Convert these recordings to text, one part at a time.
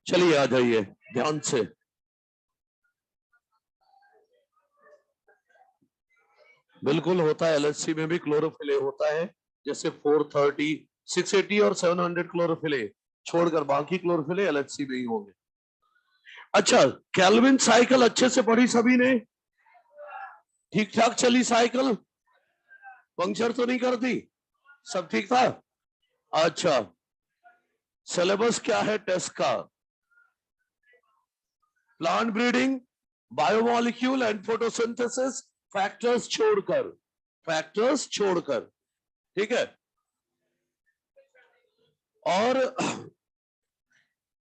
चलिए आ जाइए ध्यान से। बिल्कुल होता है, एलएचसी में भी क्लोरोफिल ए होता है, जैसे 430, 680 और 700 क्लोरोफिल ए छोड़कर बाकी क्लोरोफिल ए एलएचसी में ही होंगे। अच्छा, केल्विन साइकिल अच्छे से पढ़ी सभी ने? ठीक ठाक चली साइकिल? पंक्चर तो नहीं कर दी? सब ठीक था? अच्छा, सिलेबस क्या है टेस्ट का? Plant breeding, biomolecule and photosynthesis, factors छोड़कर, ठीक है। और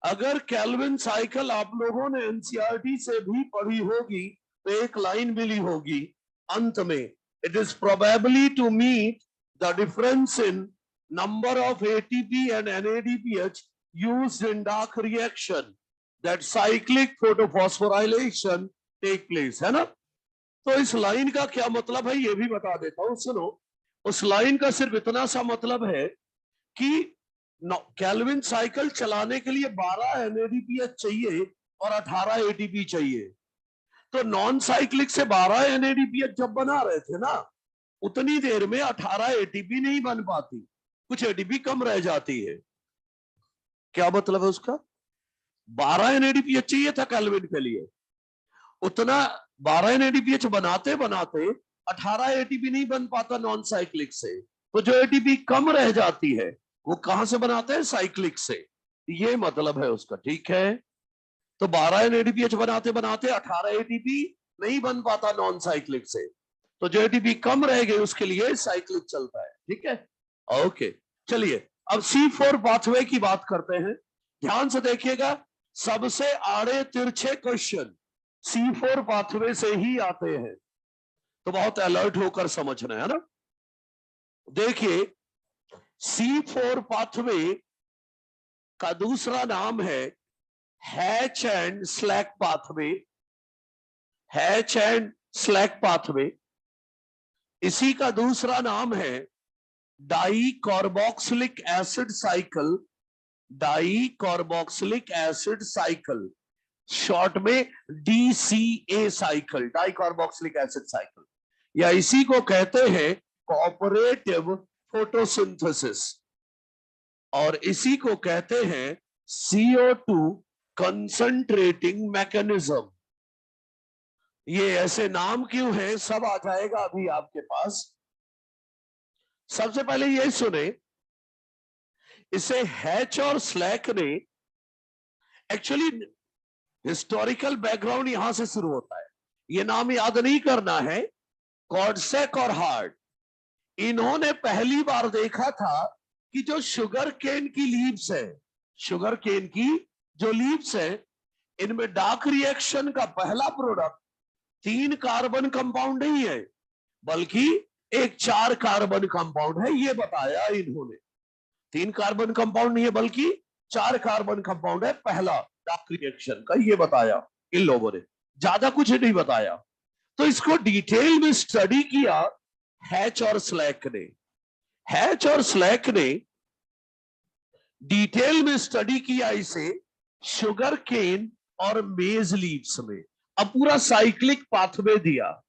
अगर केल्विन साइकिल आप लोगों ने एनसीईआरटी से भी पढ़ी होगी तो एक लाइन मिली होगी अंत में, it is probably to meet the difference in number of ATP and NADPH used in dark reaction that cyclic photophosphorylation take place, है ना। तो इस लाइन का क्या मतलब है ये भी बता देता हूं, सुनो। उस लाइन का सिर्फ इतना सा मतलब है कि केल्विन साइकिल चलाने के लिए 12 एनएडीपीएच चाहिए और 18 एटीपी चाहिए। तो नॉन साइक्लिक से 12 एनएडीपीएच जब बना रहे थे ना, उतनी देर में 18 एटीपी नहीं बन पाती, कुछ एटीपी कम रह जाती है। क्या मतलब है उसका? 12 एनएडीपीएच चाहिए था केल्विन के लिए, उतना 12 एनएडीपीएच बनाते बनाते 18 एटीपी नहीं बन पाता नॉन साइक्लिक से। तो जो एटीपी कम रह जाती है वो कहां से बनाते हैं? साइक्लिक से। ये मतलब है उसका, ठीक है। तो 12 एनएडीपीएच बनाते बनाते 18 एटीपी नहीं बन पाता नॉन साइक्लिक से, तो जो एटीपी कम रह गए उसके लिए साइक्लिक चलता है, ठीक है। ओके, चलिए अब C4 पाथवे की बात करते हैं। ध्यान से देखिएगा, सबसे आड़े तिरछे क्वेश्चन C4 पाथवे से ही आते हैं, तो बहुत अलर्ट होकर समझना है ना। देखिए, C4 पाथवे का दूसरा नाम है hatch and slack pathway. Hatch and slack pathway, इसी का दूसरा नाम है di carboxylic acid cycle. Di carboxylic acid cycle, short में DCA cycle, di carboxylic acid cycle, या इसी को कहते हैं कोऑपरेटिव फोटोसिंथेसिस, और इसी को कहते हैं CO2 कंसंट्रेटिंग मैकेनिज्म। ये ऐसे नाम क्यों हैं, सब आ जाएगा अभी आपके पास। सबसे पहले ये सुने, इसे हैच और स्लैक ने, एक्चुअली हिस्टोरिकल बैकग्राउंड यहां से शुरू होता है, ये नाम याद नहीं करना है। कॉडसेक और हार्ट, इन्होंने पहली बार देखा था कि जो शुगर केन की लीव्स है, शुगर केन की जो लीव्स है, इनमें डार्क रिएक्शन का पहला प्रोडक्ट 3 कार्बन कंपाउंड नहीं है, बल्कि एक 4 कार्बन कंपाउंड है। ये बताया इन्होंने, 3 कार्बन कंपाउंड नहीं है बल्कि 4 कार्बन कंपाउंड है पहला डार्क रिएक्शन का, ये बताया इन लोगों ने, ज्यादा कुछ नहीं बताया। तो इसको डिटेल में स्टडी किया हैच और स्लैक ने। हैच और स्लैक ने डिटेल में स्टडी किया इसे शुगर केन और मेज लीव्स में। अब पूरा साइक्लिक पाथवे दिया,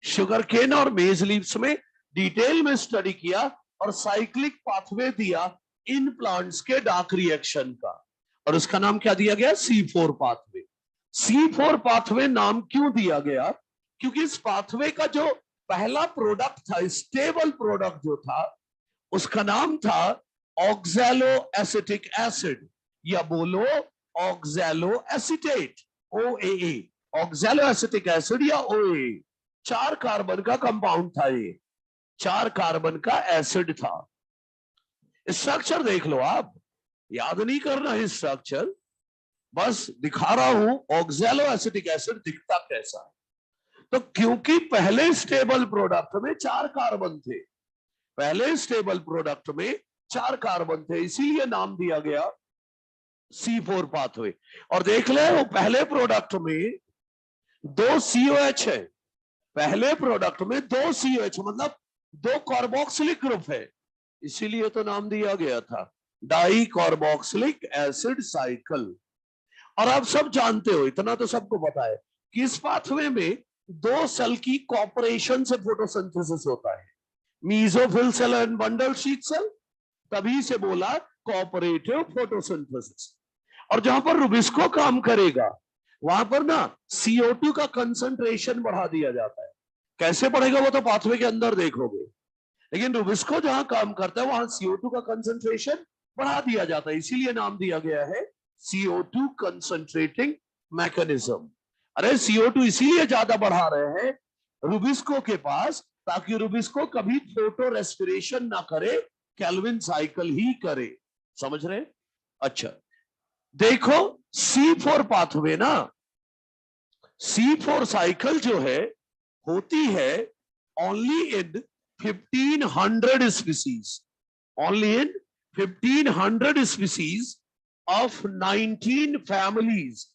शुगर केन और मेज लीव्स में डिटेल में स्टडी किया, और साइक्लिक पाथवे दिया इन प्लांट्स के डार्क रिएक्शन का, और उसका नाम क्या दिया गया? C4 pathway. C4 पाथवे नाम क्यों दिया गया? क्योंकि इस पाथवे का जो पहला प्रोडक्ट था, स्टेबल प्रोडक्ट जो था, उसका नाम था ऑक्सैलो एसिटिक एसिड, या बोलो oxalo acetate, OAA, oxalo acetic acid या OAA। 4 कार्बन का कंपाउंड था, ये 4 कार्बन का एसिड था। स्ट्रक्चर देख लो आप, याद नहीं करना है स्ट्रक्चर, बस दिखा रहा हूं ऑक्सैलो एसिटिक एसिड दिखता कैसा है। तो क्योंकि पहले स्टेबल प्रोडक्ट में 4 कार्बन थे, पहले स्टेबल प्रोडक्ट में 4 कार्बन थे, इसीलिए नाम दिया गया C4 पाथवे। और देख ले, वो पहले प्रोडक्ट में 2 COH है, पहले प्रोडक्ट में 2 COH, मतलब 2 कार्बोक्सिलिक ग्रुप है, इसीलिए तो नाम दिया गया था डाई कार्बोक्सिलिक एसिड साइकिल। और आप सब जानते हो, इतना तो सबको पता है कि इस पाथवे में दो सेल की कॉपरेशन से फोटोसिंथेसिस होता है, mesophyll cell and bundle sheath cell, तभी से बोला कोऑपरेटिव फोटोसिंथेसिस। और जहां पर रुबिस्को काम करेगा वहां पर ना CO2 का कंसंट्रेशन बढ़ा दिया जाता है। कैसे बढ़ेगा वो तो पाथवे के अंदर देखोगे, लेकिन रुबिस्को जहां काम करता है वहां CO2 का कंसंट्रेशन बढ़ा दिया जाता है, इसीलिए नाम दिया गया है CO2 कंसंट्रेटिंग मैकेनिज्म। अरे CO2 इसीलिए ज्यादा बढ़ा रहे हैं रुबिस्को के पास, ताकि रुबिस्को कभी फोटो रेस्पिरेशन ना करे, केल्विन साइकिल ही करे। समझ रहे? अच्छा देखो C4 पाथवे ना, C4 साइकिल जो है होती है only in 1500 species, only in 1500 species of 19 families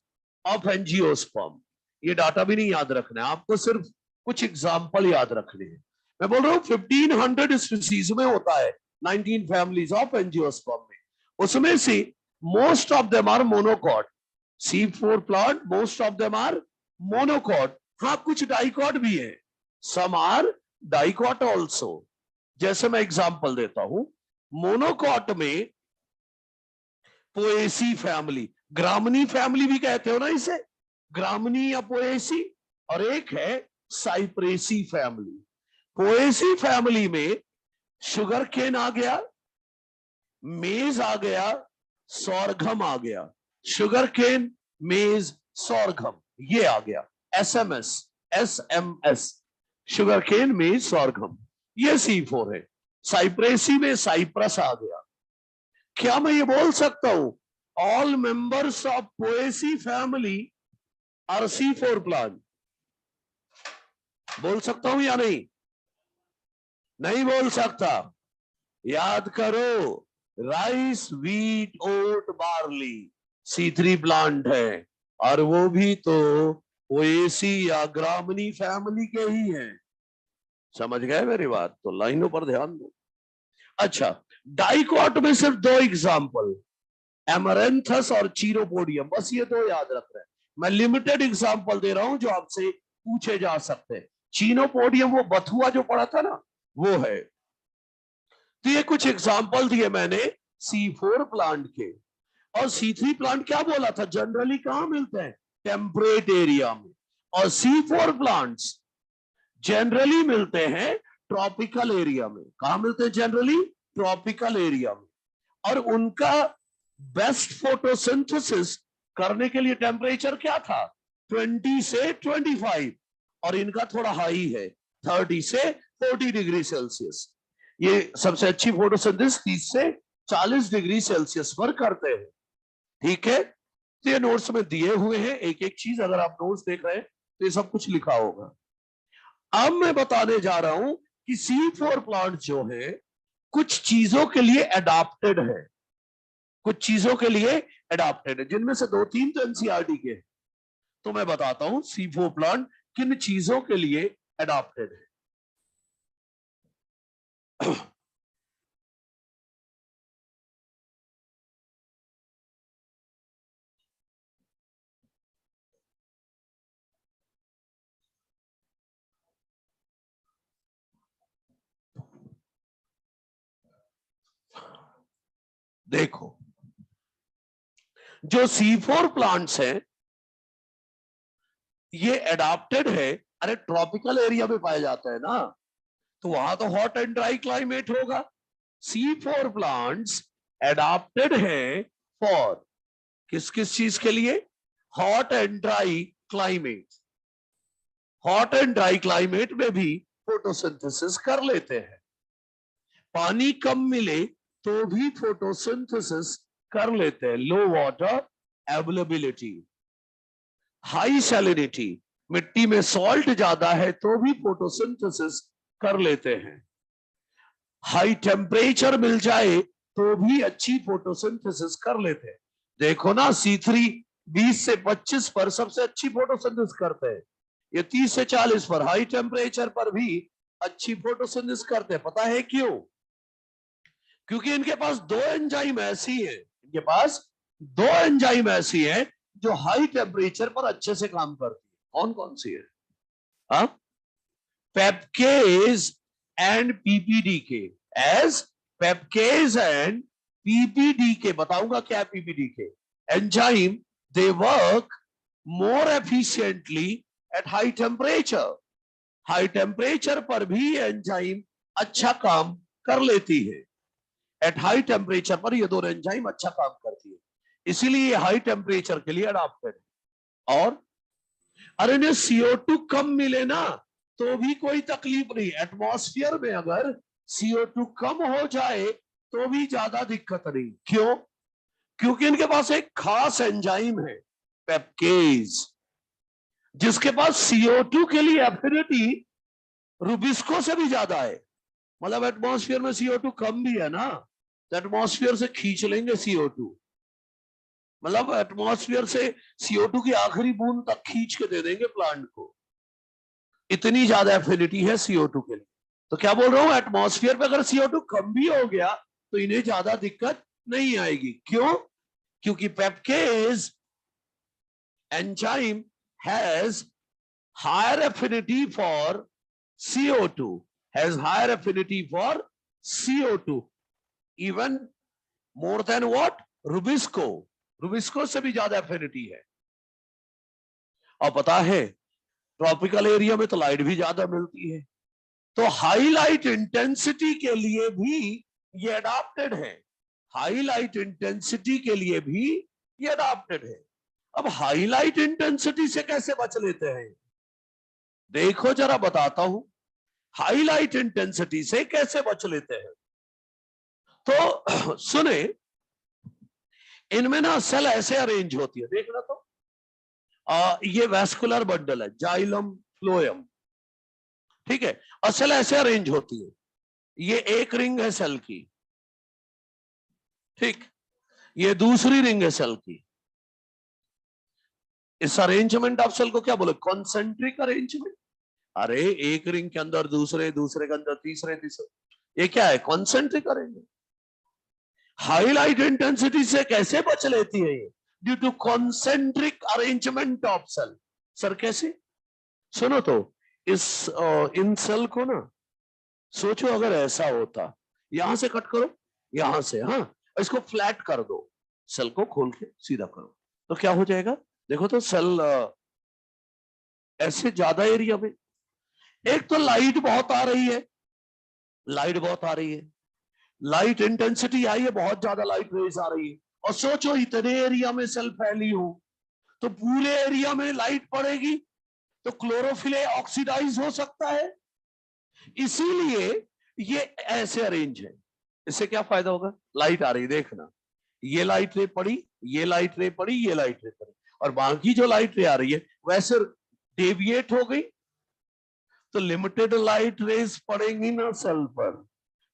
of angiosperm. ये डाटा भी नहीं याद रखना है आपको, सिर्फ कुछ एग्जाम्पल याद रखने हैं। मैं बोल रहा हूं 1500 स्पीसीज में होता है 19 फैमिलीज ऑफ एंजियोस्पर्म में, उसमें से most of them are monocot. C4 plant most of them are monocot, हाँ कुछ डाइकॉट भी है, सम आर डाइकॉट ऑल्सो। जैसे मैं एग्जांपल देता हूं, मोनोकॉट में पोएसी फैमिली, ग्रामनी फैमिली भी कहते हो ना इसे, ग्रामनी या पोएसी, और एक है साइप्रेसी फैमिली। पोएसी फैमिली में शुगर केन आ गया, मेज आ गया, सोरघम आ गया, शुगर केन मेज सोरघम ये आ गया, SMS शुगर केन मेज सोरघम, ये C4 है। साइप्रेसी में साइप्रस आ गया। क्या मैं ये बोल सकता हूं all members of Poaceae family are C4 plant? बोल सकता हूं या नहीं? नहीं बोल सकता। याद करो, राइस, व्हीट, ओट, बार्ली C3 प्लांट है, और वो भी तो पोएसी या ग्रामनी फैमिली के ही हैं। समझ गए मेरी बात? तो लाइनों पर ध्यान दो। अच्छा, डाइकॉट में सिर्फ दो एग्जाम्पल, एमरेंथस और चीरोपोडियम, बस ये दो याद रख रहे हैं। मैं लिमिटेड एग्जाम्पल दे रहा हूं जो आपसे पूछे जा सकते हैं। चीनोपोडियम वो बथुआ जो पढ़ा था ना, वो है। तो ये कुछ एग्जाम्पल दिए मैंने C4 प्लांट के। और C3 प्लांट क्या बोला था, जनरली कहां मिलते हैं? टेम्परेट एरिया में। और C4 प्लांट्स जनरली मिलते हैं ट्रॉपिकल एरिया में। कहां मिलते हैं जनरली? ट्रॉपिकल एरिया में। और उनका बेस्ट फोटोसिंथेसिस करने के लिए टेम्परेचर क्या था? 20 से 25, और इनका थोड़ा हाई है 30 से 40 डिग्री सेल्सियस। ये सबसे अच्छी फोटोसिंथेसिस 30 से 40 डिग्री सेल्सियस पर करते हैं। ठीक है, तो ये नोट्स में दिए हुए हैं, एक एक चीज अगर आप नोट्स देख रहे हैं तो ये सब कुछ लिखा होगा। अब मैं बताने जा रहा हूं कि C4 प्लांट जो है कुछ चीजों के लिए अडॉप्टेड है, कुछ चीजों के लिए अडॉप्टेड है, जिनमें से 2-3 तो NCERT के। तो मैं बताता हूं C4 प्लांट किन चीजों के लिए अडॉप्टेड है। देखो, जो C4 प्लांट्स हैं ये अडॉप्टेड है। अरे ट्रॉपिकल एरिया में पाए जाते हैं ना, तो वहां तो हॉट एंड ड्राई क्लाइमेट होगा। C4 प्लांट्स अडॉप्टेड है फॉर किस किस चीज के लिए? Hot and dry climate. Hot and dry climate में भी फोटोसिंथेसिस कर लेते हैं। पानी कम मिले तो भी फोटोसिंथेसिस कर लेते हैं। लो वाटर अवेलेबिलिटी, हाई सैलिनिटी, मिट्टी में सॉल्ट ज्यादा है तो भी फोटोसिंथेसिस कर लेते हैं। हाई टेम्परेचर मिल जाए तो भी अच्छी फोटोसिंथेसिस कर लेते हैं। देखो ना C3 20 से 25 पर सबसे अच्छी फोटोसिंथेसिस करते हैं, ये 30 से 40 पर हाई टेम्परेचर पर भी अच्छी फोटोसिंथेसिस करते हैं। पता है क्यों? क्योंकि इनके पास दो एंजाइम ऐसी है, इनके पास दो एंजाइम ऐसी है जो हाई टेम्परेचर पर अच्छे से काम करती है, कौन कौन सी है? हाँ, PEPcase and PPDK. As PEPcase and PPDK, बताऊंगा क्या PPDK enzyme, they work more efficiently at high temperature. High temperature पर भी एंजाइम अच्छा काम कर लेती है। एट हाई टेम्परेचर पर ये दोनों एंजाइम अच्छा काम करती है, इसीलिए हाई टेम्परेचर के लिए अडॉप्टेड है। और अरे ने CO2 कम मिले ना तो भी कोई तकलीफ नहीं। एटमॉस्फेयर में अगर CO2 कम हो जाए तो भी ज्यादा दिक्कत नहीं। क्यों? क्योंकि इनके पास एक खास एंजाइम है, पेप्केज, जिसके पास CO2 के लिए एफिनिटी रुबिस्को से भी ज्यादा है। मतलब एटमॉस्फेयर में CO2 कम भी है ना, तो एटमॉस्फेयर से खींच लेंगे CO2। मतलब एटमॉस्फेयर से CO2 की आखिरी बूंद तक खींच के दे देंगे प्लांट को, इतनी ज्यादा एफिनिटी है CO2 के लिए। तो क्या बोल रहा हूं, एटमॉस्फेयर पे अगर CO2 कम भी हो गया तो इन्हें ज्यादा दिक्कत नहीं आएगी। क्यों? क्योंकि PEPcase enzyme has higher affinity for CO2, has higher affinity for CO2 even more than what? Rubisco. Rubisco से भी ज्यादा एफिनिटी है। और पता है ट्रॉपिकल एरिया में तो लाइट भी ज्यादा मिलती है, तो हाई लाइट इंटेंसिटी के लिए भी ये अडॉप्टेड है। हाई लाइट इंटेंसिटी के लिए भी ये अडॉप्टेड है। अब हाई लाइट इंटेंसिटी से कैसे बच लेते हैं? देखो जरा बताता हूं, हाई लाइट इंटेंसिटी से कैसे बच लेते हैं। तो सुने, इनमें ना सेल ऐसे अरेंज होती है, देखना तो ये वैस्कुलर बंडल है, जाइलम फ्लोएम, ठीक है, और सेल ऐसे अरेंज होती है। ये एक रिंग है सेल की, ठीक, ये दूसरी रिंग है सेल की। इस अरेंजमेंट ऑफ सेल को क्या बोले? Concentric arrangement. अरे एक रिंग के अंदर दूसरे, दूसरे के अंदर तीसरे, तीसरे, ये क्या है? Concentric arrangement. High light intensity से कैसे बच लेती है ये? Due to concentric arrangement of cell. Sir कैसे? सुनो तो, इन सेल को ना, सोचो अगर ऐसा होता, यहां से कट करो, यहां से, हाँ, इसको फ्लैट कर दो, सेल को खोल के सीधा करो, तो क्या हो जाएगा? देखो तो सेल ऐसे ज्यादा एरिया में, एक तो लाइट बहुत आ रही है, लाइट बहुत आ रही है, लाइट इंटेंसिटी आई है, बहुत ज्यादा लाइट रेज आ रही है, और सोचो इतने एरिया में सेल फैली हो तो पूरे एरिया में लाइट पड़ेगी तो क्लोरोफिल ऑक्सीडाइज हो सकता है, इसीलिए ये ऐसे अरेंज है। इससे क्या फायदा होगा? लाइट आ रही, देखना, ये लाइट रे पड़ी, ये लाइट रे पड़ी, ये लाइट रे पड़ी, और बाकी जो लाइट रे आ रही है वैसे डेविएट हो गई, तो लिमिटेड लाइट रेज पड़ेंगी ना सेल पर।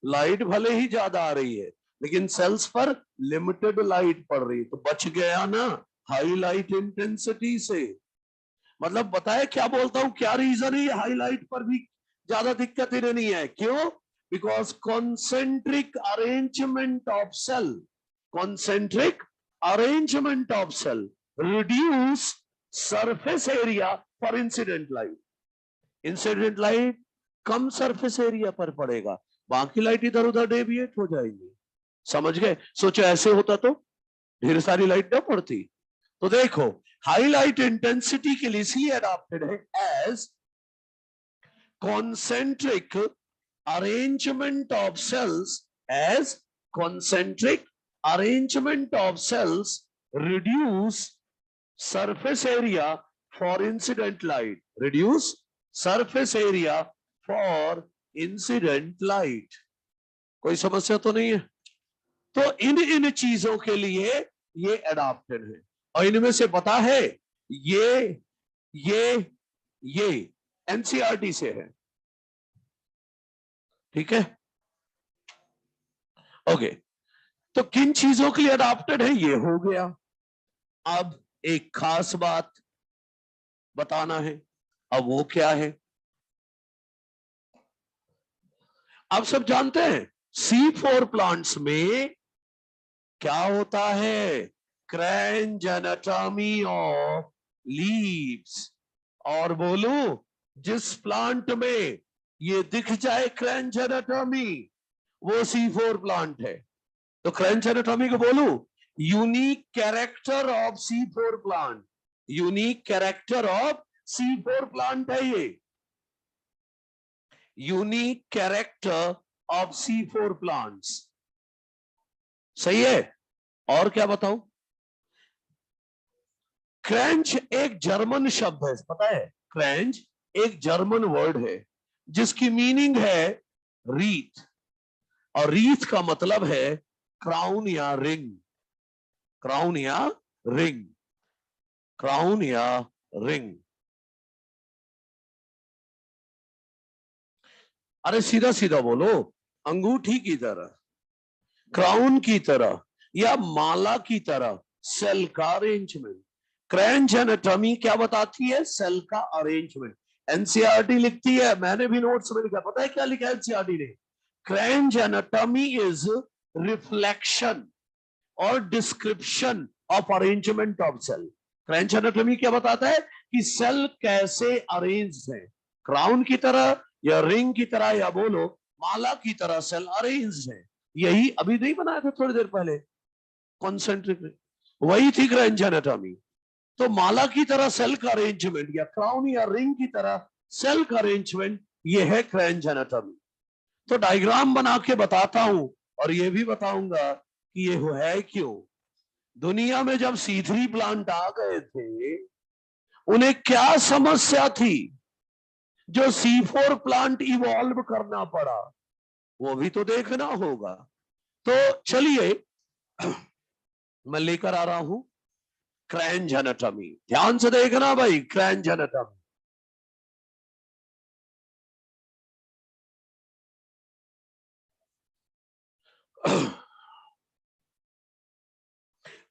लाइट भले ही ज्यादा आ रही है लेकिन सेल्स पर लिमिटेड लाइट पड़ रही है, तो बच गया ना हाई लाइट इंटेंसिटी से। मतलब बताए क्या बोलता हूं, क्या रीजन है हाई लाइट पर भी ज्यादा दिक्कत इन्हें नहीं है? क्यों? Because concentric arrangement of cell, concentric arrangement of cell reduce surface area for incident light. Incident light कम सरफेस एरिया पर पड़ेगा, बाकी लाइट इधर उधर डेविएट हो जाएंगी। समझ गए? सोचो ऐसे होता तो ढेर सारी लाइट ना पड़ती। तो देखो, हाई लाइट इंटेंसिटी के लिए इसलिए अडॉप्टेड है as concentric arrangement of cells, as concentric arrangement of cells reduce surface area for incident light, reduce surface area for incident light. कोई समस्या तो नहीं है? तो इन चीजों के लिए ये अडॉप्टेड है, और इनमें से पता है ये एनसीईआरटी से है, ठीक है, ओके। तो किन चीजों के लिए अडॉप्टेड है ये हो गया। अब एक खास बात बताना है, अब वो क्या है? आप सब जानते हैं C4 प्लांट्स में क्या होता है? क्रेंज एनाटॉमी ऑफ लीव्स। और बोलूं, जिस प्लांट में ये दिख जाए क्रेंज एनाटॉमी, वो C4 प्लांट है। तो क्रेंच एनाटॉमी को बोलूं, unique character of C4 plant, unique character of C4 plant है ये, unique character of C4 plants. सही है। और क्या बताऊं? क्रेंच एक जर्मन शब्द है, पता है? क्रेंच एक जर्मन वर्ड है जिसकी मीनिंग है रीथ, और रीथ का मतलब है क्राउन या रिंग, क्राउन या रिंग, क्राउन या रिंग। अरे सीधा सीधा बोलो, अंगूठी की तरह, क्राउन की तरह या माला की तरह सेल का अरेंजमेंट। क्रेंच एनाटॉमी क्या बताती है? सेल का अरेंजमेंट। एनसीईआरटी लिखती है, मैंने भी नोट्स में लिखा, पता है क्या लिखा है एनसीईआरटी ने? क्रेंच एनाटॉमी इज रिफ्लेक्शन और description of arrangement of cell. Kranz anatomy क्या बताता है? कि सेल कैसे अरेंज है, क्राउन की तरह या रिंग की तरह या बोलो माला की तरह सेल अरेंज है। यही अभी नहीं बनाया था थोड़ी देर पहले, कॉन्सेंट्रिक, वही थी क्रेंच एनाटॉमी। तो माला की तरह सेल का अरेंजमेंट या क्राउन या रिंग की तरह सेल का अरेंजमेंट, ये है क्रेंच एनाटॉमी। तो डायग्राम बना के बताता हूं, और ये भी बताऊंगा कि ये है क्यों। दुनिया में जब C3 प्लांट आ गए थे, उन्हें क्या समस्या थी जो C4 प्लांट इवॉल्व करना पड़ा, वो भी तो देखना होगा। तो चलिए मैं लेकर आ रहा हूं क्रेंच एनाटॉमी, ध्यान से देखना भाई, Kranz anatomy.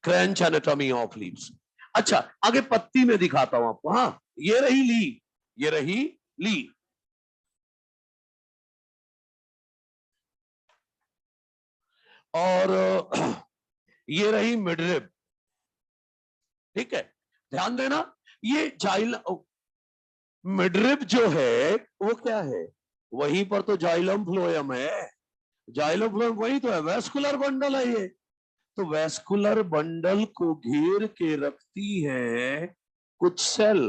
Kranz anatomy of leaves. अच्छा, आगे पत्ती में दिखाता हूं आपको। हाँ, ये रही ली, ये रही ली, और ये रही मिडरिब। ठीक है, ध्यान देना, ये जाइलम, मिडरिब जो है वो क्या है? वहीं पर तो जाइलम फ्लोएम है, जाइलम फ्लोएम वही तो है, वेस्कुलर बंडल है ये। तो वेस्कुलर बंडल को घेर के रखती है कुछ सेल,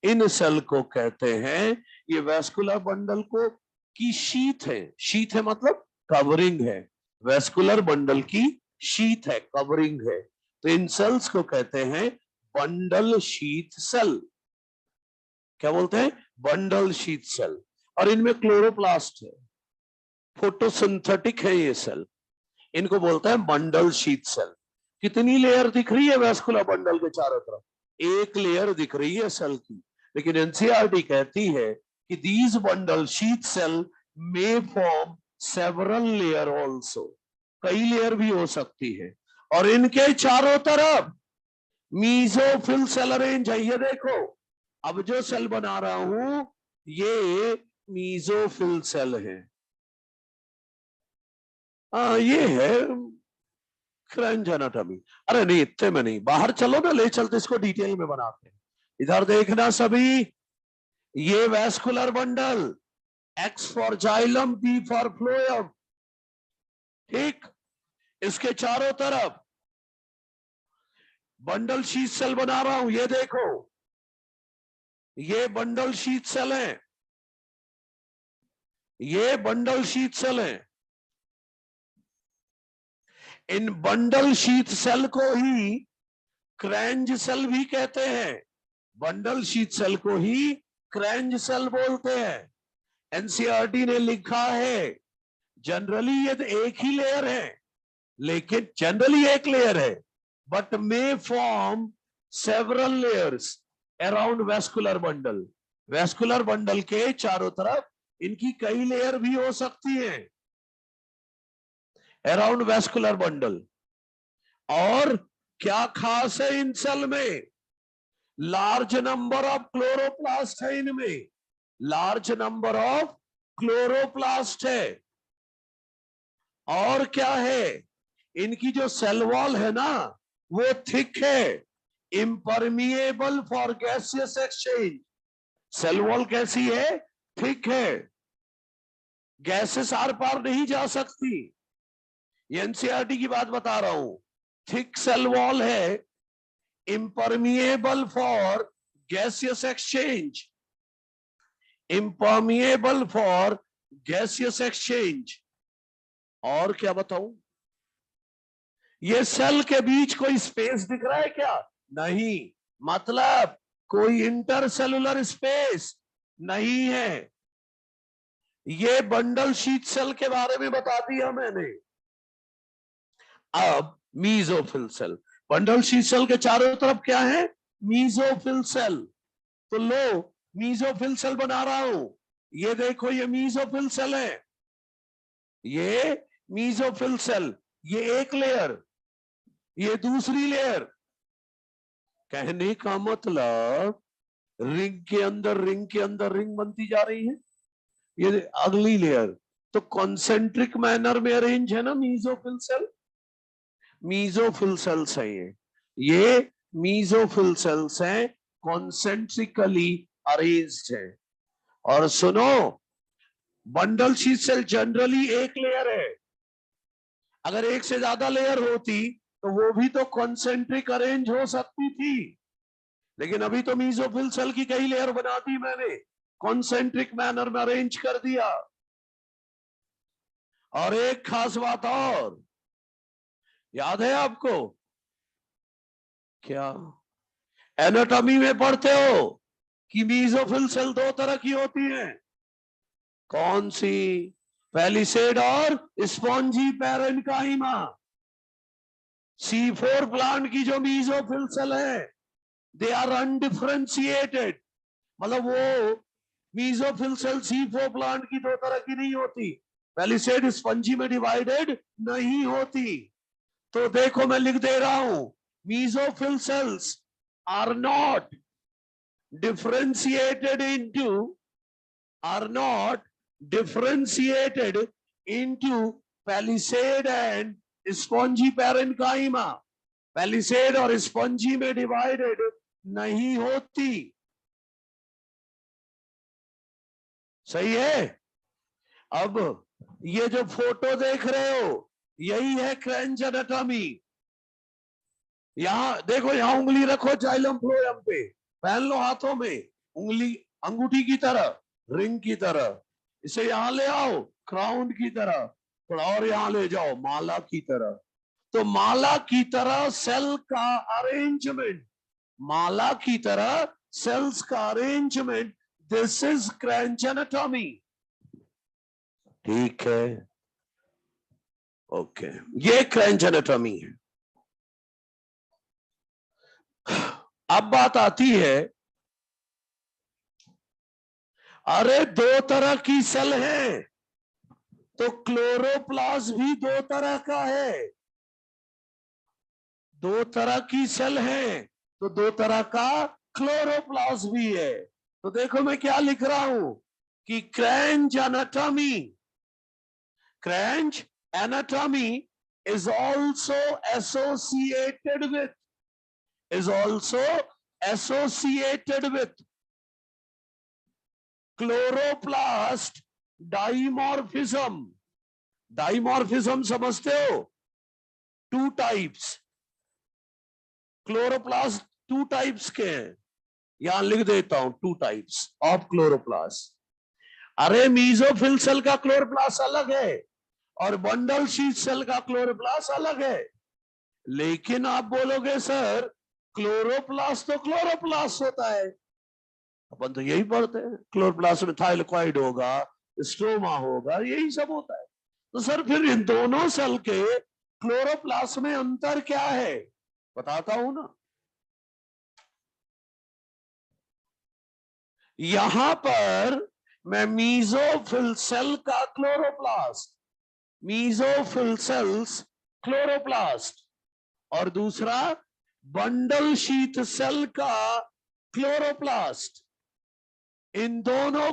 इन सेल को कहते हैं, ये वेस्कुलर बंडल को की शीथ है, शीथ है मतलब कवरिंग है, वेस्कुलर बंडल की शीथ है, कवरिंग है। तो इन सेल्स को कहते हैं बंडल शीथ सेल। क्या बोलते हैं? Bundle sheath cell. और इनमें क्लोरोप्लास्ट है, फोटोसिंथेटिक है ये सेल, इनको बोलते हैं बंडल शीथ सेल। कितनी लेयर दिख रही है वेस्कुलर बंडल के चारों तरफ? एक लेयर दिख रही है सेल की, लेकिन एनसीईआरटी कहती है कि these bundle sheath cell may form several layer also, कई लेयर भी हो सकती है। और इनके चारों तरफ मीजोफिल सेल अरेंज है। ये देखो, अब जो सेल बना रहा हूं ये मीजोफिल सेल है। ये है क्रेंच एनाटॉमी। अरे नहीं, इतने में नहीं, बाहर चलो ना, ले चलते इसको डिटेल में बनाते हैं। इधर देखना सभी, ये vascular bundle, X for xylem, P for phloem. ठीक, इसके चारों तरफ बंडल शीथ सेल बना रहा हूं, ये देखो, ये बंडल शीथ सेल है, ये बंडल शीथ सेल है। इन बंडल शीथ सेल को ही क्रेंच सेल भी कहते हैं, बंडल शीथ सेल को ही क्रेंच सेल बोलते हैं। एनसीईआरटी ने लिखा है जनरली ये तो एक ही लेयर है, लेकिन जनरली एक लेयर है, but may form several layers around vascular bundle. Vascular bundle के चारों तरफ इनकी कई लेयर भी हो सकती हैं अराउंड वेस्कुलर बंडल। और क्या खास है इन सेल में? लार्ज नंबर ऑफ क्लोरोप्लास्ट है इनमें, लार्ज नंबर ऑफ क्लोरोप्लास्ट है। और क्या है? इनकी जो सेल वॉल है ना, वो थिक है, impermeable for gaseous exchange. Cell wall कैसी है? थिक है, गैसेस आर पार नहीं जा सकती। ये एनसीईआरटी की बात बता रहा हूं। थिक सेल वॉल है, impermeable for gaseous exchange, impermeable for gaseous exchange. और क्या बताऊं? ये सेल के बीच कोई स्पेस दिख रहा है क्या? नहीं, मतलब कोई इंटरसेलुलर स्पेस नहीं है। ये बंडल शीट सेल के बारे में बता दिया मैंने। अब mesophyll cell, bundle sheath cell के चारों तरफ क्या है? Mesophyll cell. तो लो, मीजोफिल सेल बना रहा हूं। ये देखो, ये मीजोफिल सेल है, ये मीजोफिल सेल, ये एक लेयर, ये दूसरी लेयर। कहने का मतलब रिंग के अंदर रिंग के अंदर रिंग बनती जा रही है। ये अगली लेयर, तो कॉन्सेंट्रिक मैनर में अरेंज है ना मीजोफिल सेल। मीजोफिल सेल्स है ये मीजोफिल सेल्स हैं, कॉन्सेंट्रिकली अरेंज्ड है। और सुनो, बंडल शीट सेल जनरली एक लेयर है। अगर एक से ज्यादा लेयर होती तो वो भी तो कॉन्सेंट्रिक अरेंज हो सकती थी, लेकिन अभी तो मीजोफिल सेल की कई लेयर बना दी मैंने, कॉन्सेंट्रिक मैनर में अरेंज कर दिया। और एक खास बात और याद है आपको? क्या एनाटॉमी में पढ़ते हो कि मीजोफिल सेल दो तरह की होती हैं? कौन सी? पैलिसेड और स्पॉन्जी पैरेन्काइमा। C4 प्लांट की जो मीजोफिल सेल है, दे आर अनडिफरेंशिएटेड। मतलब वो मीजोफिल सेल C4 प्लांट की दो तरह की नहीं होती, पैलिसेड स्पंजी में डिवाइडेड नहीं होती। तो देखो, मैं लिख दे रहा हूं, mesophyll cells are not differentiated into palisade and spongy parenchyma। Palisade और स्पंजी में डिवाइडेड नहीं होती। सही है? अब ये जो फोटो देख रहे हो, यही है क्रेंच एनाटॉमी। यहां देखो, यहां उंगली रखो जाइलम फ्लोएम पे, पहन लो हाथों में उंगली, अंगूठी की तरह, रिंग की तरह। इसे यहां ले आओ क्राउन की तरह, थोड़ा और यहां ले जाओ माला की तरह। तो माला की तरह सेल का अरेंजमेंट, माला की तरह सेल्स का अरेंजमेंट, दिस इज क्रेंच एनाटॉमी। ठीक है, ओके, ये क्रेंच एनाटॉमी है। अब बात आती है, अरे दो तरह की सेल है, तो क्लोरोप्लास्ट भी दो तरह का है। दो तरह की सेल है तो दो तरह का क्लोरोप्लास्ट भी है। तो देखो मैं क्या लिख रहा हूं कि Kranz anatomy is also associated with chloroplast dimorphism. Dimorphism समझते हो? Two types, chloroplast two types के हैं। यहां लिख देता हूं, टू टाइप्स ऑफ क्लोरोप्लास्ट। अरे मीजोफिल सेल का क्लोरोप्लास्ट अलग है और बंडल शीट सेल का क्लोरोप्लास्ट अलग है। लेकिन आप बोलोगे सर क्लोरोप्लास्ट तो क्लोरोप्लास्ट होता है, अपन तो यही पढ़ते हैं, क्लोरोप्लास्ट में थाइलकॉइड होगा, स्ट्रोमा होगा, यही सब होता है। तो सर फिर इन दोनों सेल के क्लोरोप्लास्ट में अंतर क्या है? बताता हूं ना। यहां पर मैं मीजोफिल सेल का क्लोरोप्लास्ट, मीजोफिल सेल्स क्लोरोप्लास्ट, और दूसरा बंडल शीथ सेल का क्लोरोप्लास्ट, इन दोनों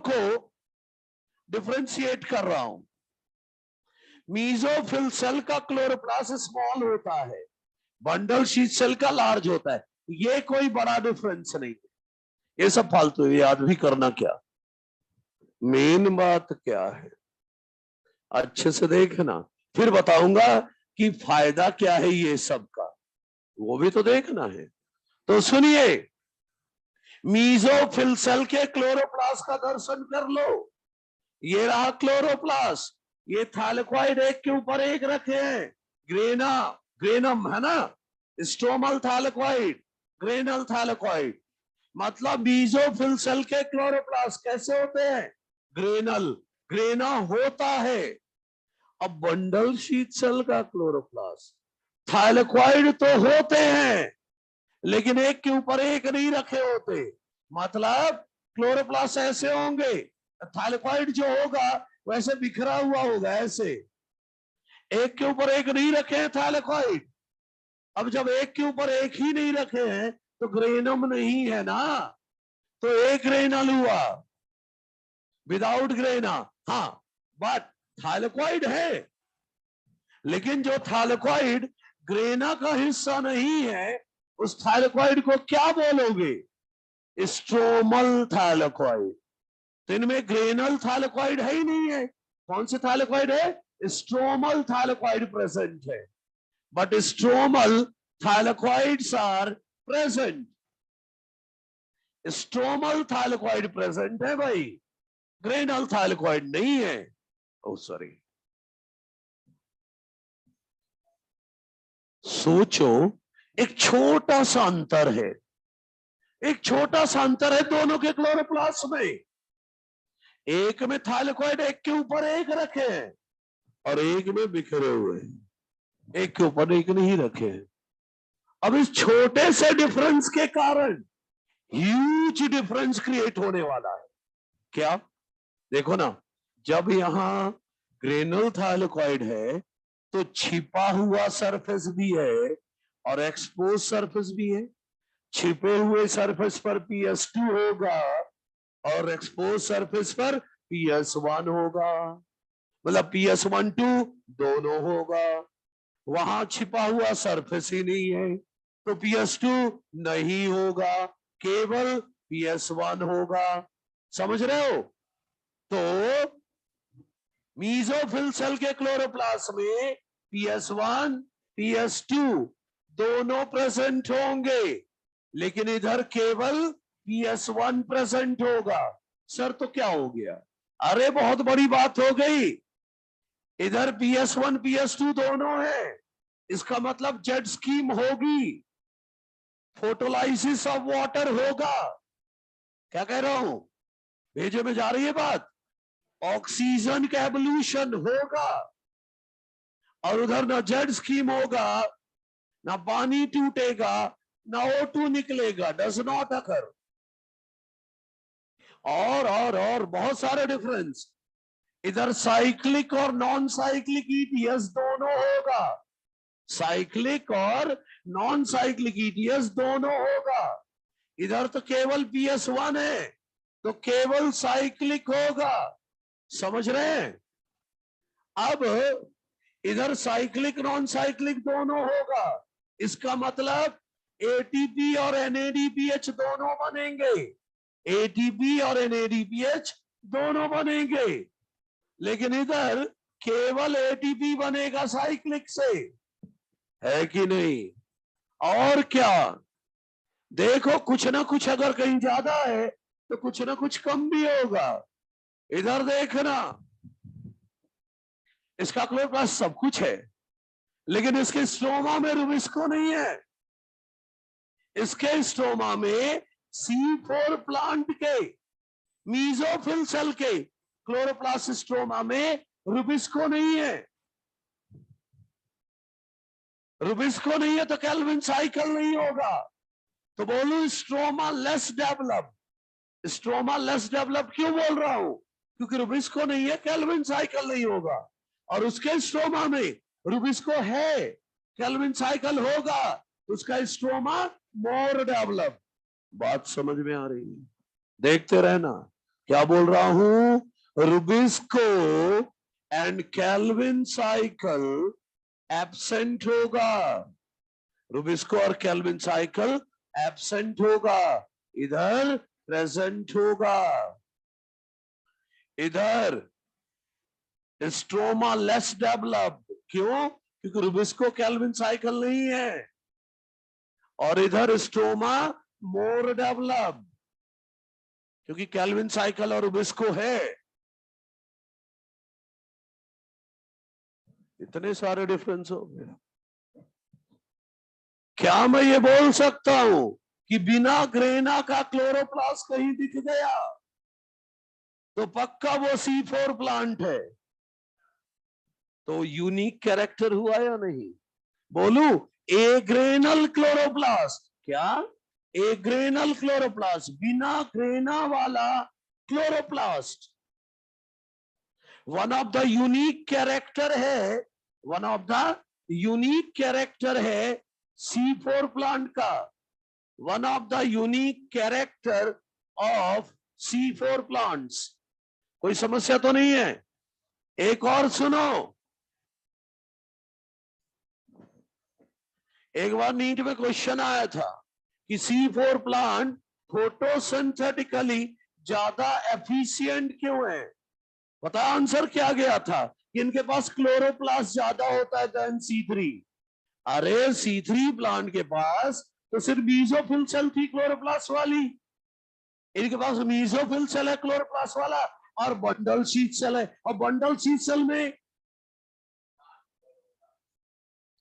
को डिफरेंशिएट कर रहा हूं। मीजोफिल सेल का क्लोरोप्लास्ट स्मॉल होता है, बंडल शीट सेल का लार्ज होता है। ये कोई बड़ा डिफरेंस नहीं है, ये सब फालतू याद भी करना क्या। मेन बात क्या है अच्छे से देखना, फिर बताऊंगा कि फायदा क्या है ये सब का, वो भी तो देखना है। तो सुनिए, मीजोफिल सेल के क्लोरोप्लास्ट का दर्शन कर लो। ये रहा क्लोरोप्लास्ट, ये थैलेक्वाइड एक के ऊपर एक रखे हैं, ग्रेना ग्रेनम है ना, स्टोमल थैलेक्वाइड, ग्रेनल थैलेक्वाइड। मतलब मीजोफिल सेल के क्लोरोप्लास्ट कैसे होते हैं, ग्रेनल, ग्रेना होता है। अब बंडल शीट सेल का क्लोरोप्लास्ट थैलेक्वाइड तो होते हैं, लेकिन एक के ऊपर एक नहीं रखे होते। मतलब क्लोरोप्लास्ट ऐसे होंगे, थैलेक्वाइड जो होगा वैसे बिखरा हुआ होगा, ऐसे एक के ऊपर एक नहीं रखे हैं थैलेक्वाइड। अब जब एक के ऊपर एक ही नहीं रखे हैं तो ग्रेनम नहीं है ना, तो एक ग्रेनल हुआ, विदाउट ग्रेना। हाँ, बट थैलेक्वाइड है, लेकिन जो थैलेक्वाइड ग्रेना का हिस्सा नहीं है, उस थैलेक्वाइड को क्या बोलोगे, स्ट्रोमल थैलेक्वाइड। तो इनमें ग्रेनल थैलेक्वाइड है ही नहीं है। कौन से थैलेक्वाइड है, स्ट्रोमल थैलेक्वाइड प्रेजेंट है, but stromal thylakoids are present. Stromal thylakoid present है भाई, ग्रेनल थैलेक्वाइड नहीं है। ओ सॉरी, सोचो, एक छोटा सा अंतर है, एक छोटा सा अंतर है दोनों के क्लोरोप्लास्ट में। एक में थैलेक्वाइड एक के ऊपर एक रखे हैं और एक में बिखरे हुए हैं, एक के ऊपर एक नहीं रखे हैं। अब इस छोटे से डिफरेंस के कारण ह्यूज डिफरेंस क्रिएट होने वाला है। क्या, देखो ना, जब यहां ग्रेनुल थैलेक्वाइड है तो छिपा हुआ सरफेस भी है और एक्सपोज सरफेस भी है। छिपे हुए सरफेस पर PS2 होगा और एक्सपोज सरफेस पर PS1 होगा, मतलब PS12 दोनों होगा। वहां छिपा हुआ सरफेस ही नहीं है तो PS2 नहीं होगा, केवल PS1 होगा। समझ रहे हो? तो मीजोफिल सेल के क्लोरोप्लास्ट में PS1 PS2 दोनों प्रेजेंट होंगे, लेकिन इधर केवल PS1 प्रेजेंट होगा। सर तो क्या हो गया? अरे बहुत बड़ी बात हो गई, इधर PS1 PS2 दोनों है, इसका मतलब जेट स्कीम होगी, फोटोलाइसिस ऑफ वाटर होगा। क्या कह रहा हूं, भेजे में जा रही है बात? ऑक्सीजन का एवोल्यूशन होगा और उधर ना जेट स्कीम होगा, ना पानी टूटेगा, ना O2 निकलेगा, डज नॉट अकर। और बहुत सारे डिफरेंस, इधर साइक्लिक और नॉन साइक्लिक ETS दोनों होगा, साइक्लिक और नॉन साइक्लिक ETS दोनों होगा। इधर तो केवल PS1 है तो केवल साइक्लिक होगा। समझ रहे हैं? अब इधर साइक्लिक नॉन साइक्लिक दोनों होगा, इसका मतलब ATP और NADPH दोनों बनेंगे, ATP और NADPH दोनों बनेंगे, लेकिन इधर केवल ATP बनेगा साइक्लिक से, है कि नहीं? और क्या, देखो कुछ ना कुछ अगर कहीं ज्यादा है तो कुछ ना कुछ कम भी होगा। इधर देखना, इसका क्लोरोप्लास्ट सब कुछ है, लेकिन इसके स्ट्रोमा में रुबिस्को नहीं है। इसके स्ट्रोमा में C4 प्लांट के मीजोफिल सेल के क्लोरोप्लास्ट स्ट्रोमा में रुबिस्को नहीं है। रुबिस्को नहीं है तो केल्विन साइकिल नहीं होगा। तो बोलूं stroma less develop, stroma less develop क्यों बोल रहा हूं, क्योंकि रुबिस्को नहीं है, केल्विन साइकिल नहीं होगा। और उसके स्ट्रोमा में रुबिस्को है, केल्विन साइकिल होगा, उसका स्ट्रोमा मोर डेवलप। बात समझ में आ रही है? देखते रहना, क्या बोल रहा हूं, Rubisco and Calvin cycle absent होगा। रुबिस्को और केल्विन साइकिल एब्सेंट होगा, इधर प्रेजेंट होगा। इधर स्ट्रोमा लेस डेवलप्ड, क्यों? क्योंकि रुबिस्को केल्विन साइकिल नहीं है। और इधर स्ट्रोमा मोर डेवलप्ड, क्योंकि केल्विन साइकिल और रुबिस्को है। इतने सारे डिफरेंस हो गए। क्या मैं ये बोल सकता हूं कि बिना ग्रेना का क्लोरोप्लास्ट कहीं दिख गया तो पक्का वो C4 प्लांट है? तो यूनिक कैरेक्टर हुआ या नहीं? बोलू, एग्रेनल क्लोरोप्लास्ट। क्या? एग्रेनल क्लोरोप्लास्ट, बिना ग्रेना वाला chloroplast. One of the unique character है, one of the unique character है C4 प्लांट का। One of the unique character of C4 plants. कोई समस्या तो नहीं है? एक और सुनो, एक बार नीट में क्वेश्चन आया था कि C4 प्लांट फोटोसिंथेटिकली ज्यादा एफिशिएंट क्यों है? पता आंसर क्या गया था? कि इनके पास क्लोरोप्लास्ट ज्यादा होता है देन C3। अरे C3 प्लांट के पास तो सिर्फ मीजोफिल सेल थी क्लोरोप्लास्ट वाली, इनके पास मीजोफिल सेल है क्लोरोप्लास्ट वाला, और बंडल शीथ सेल है। और बंडल शीथ सेल में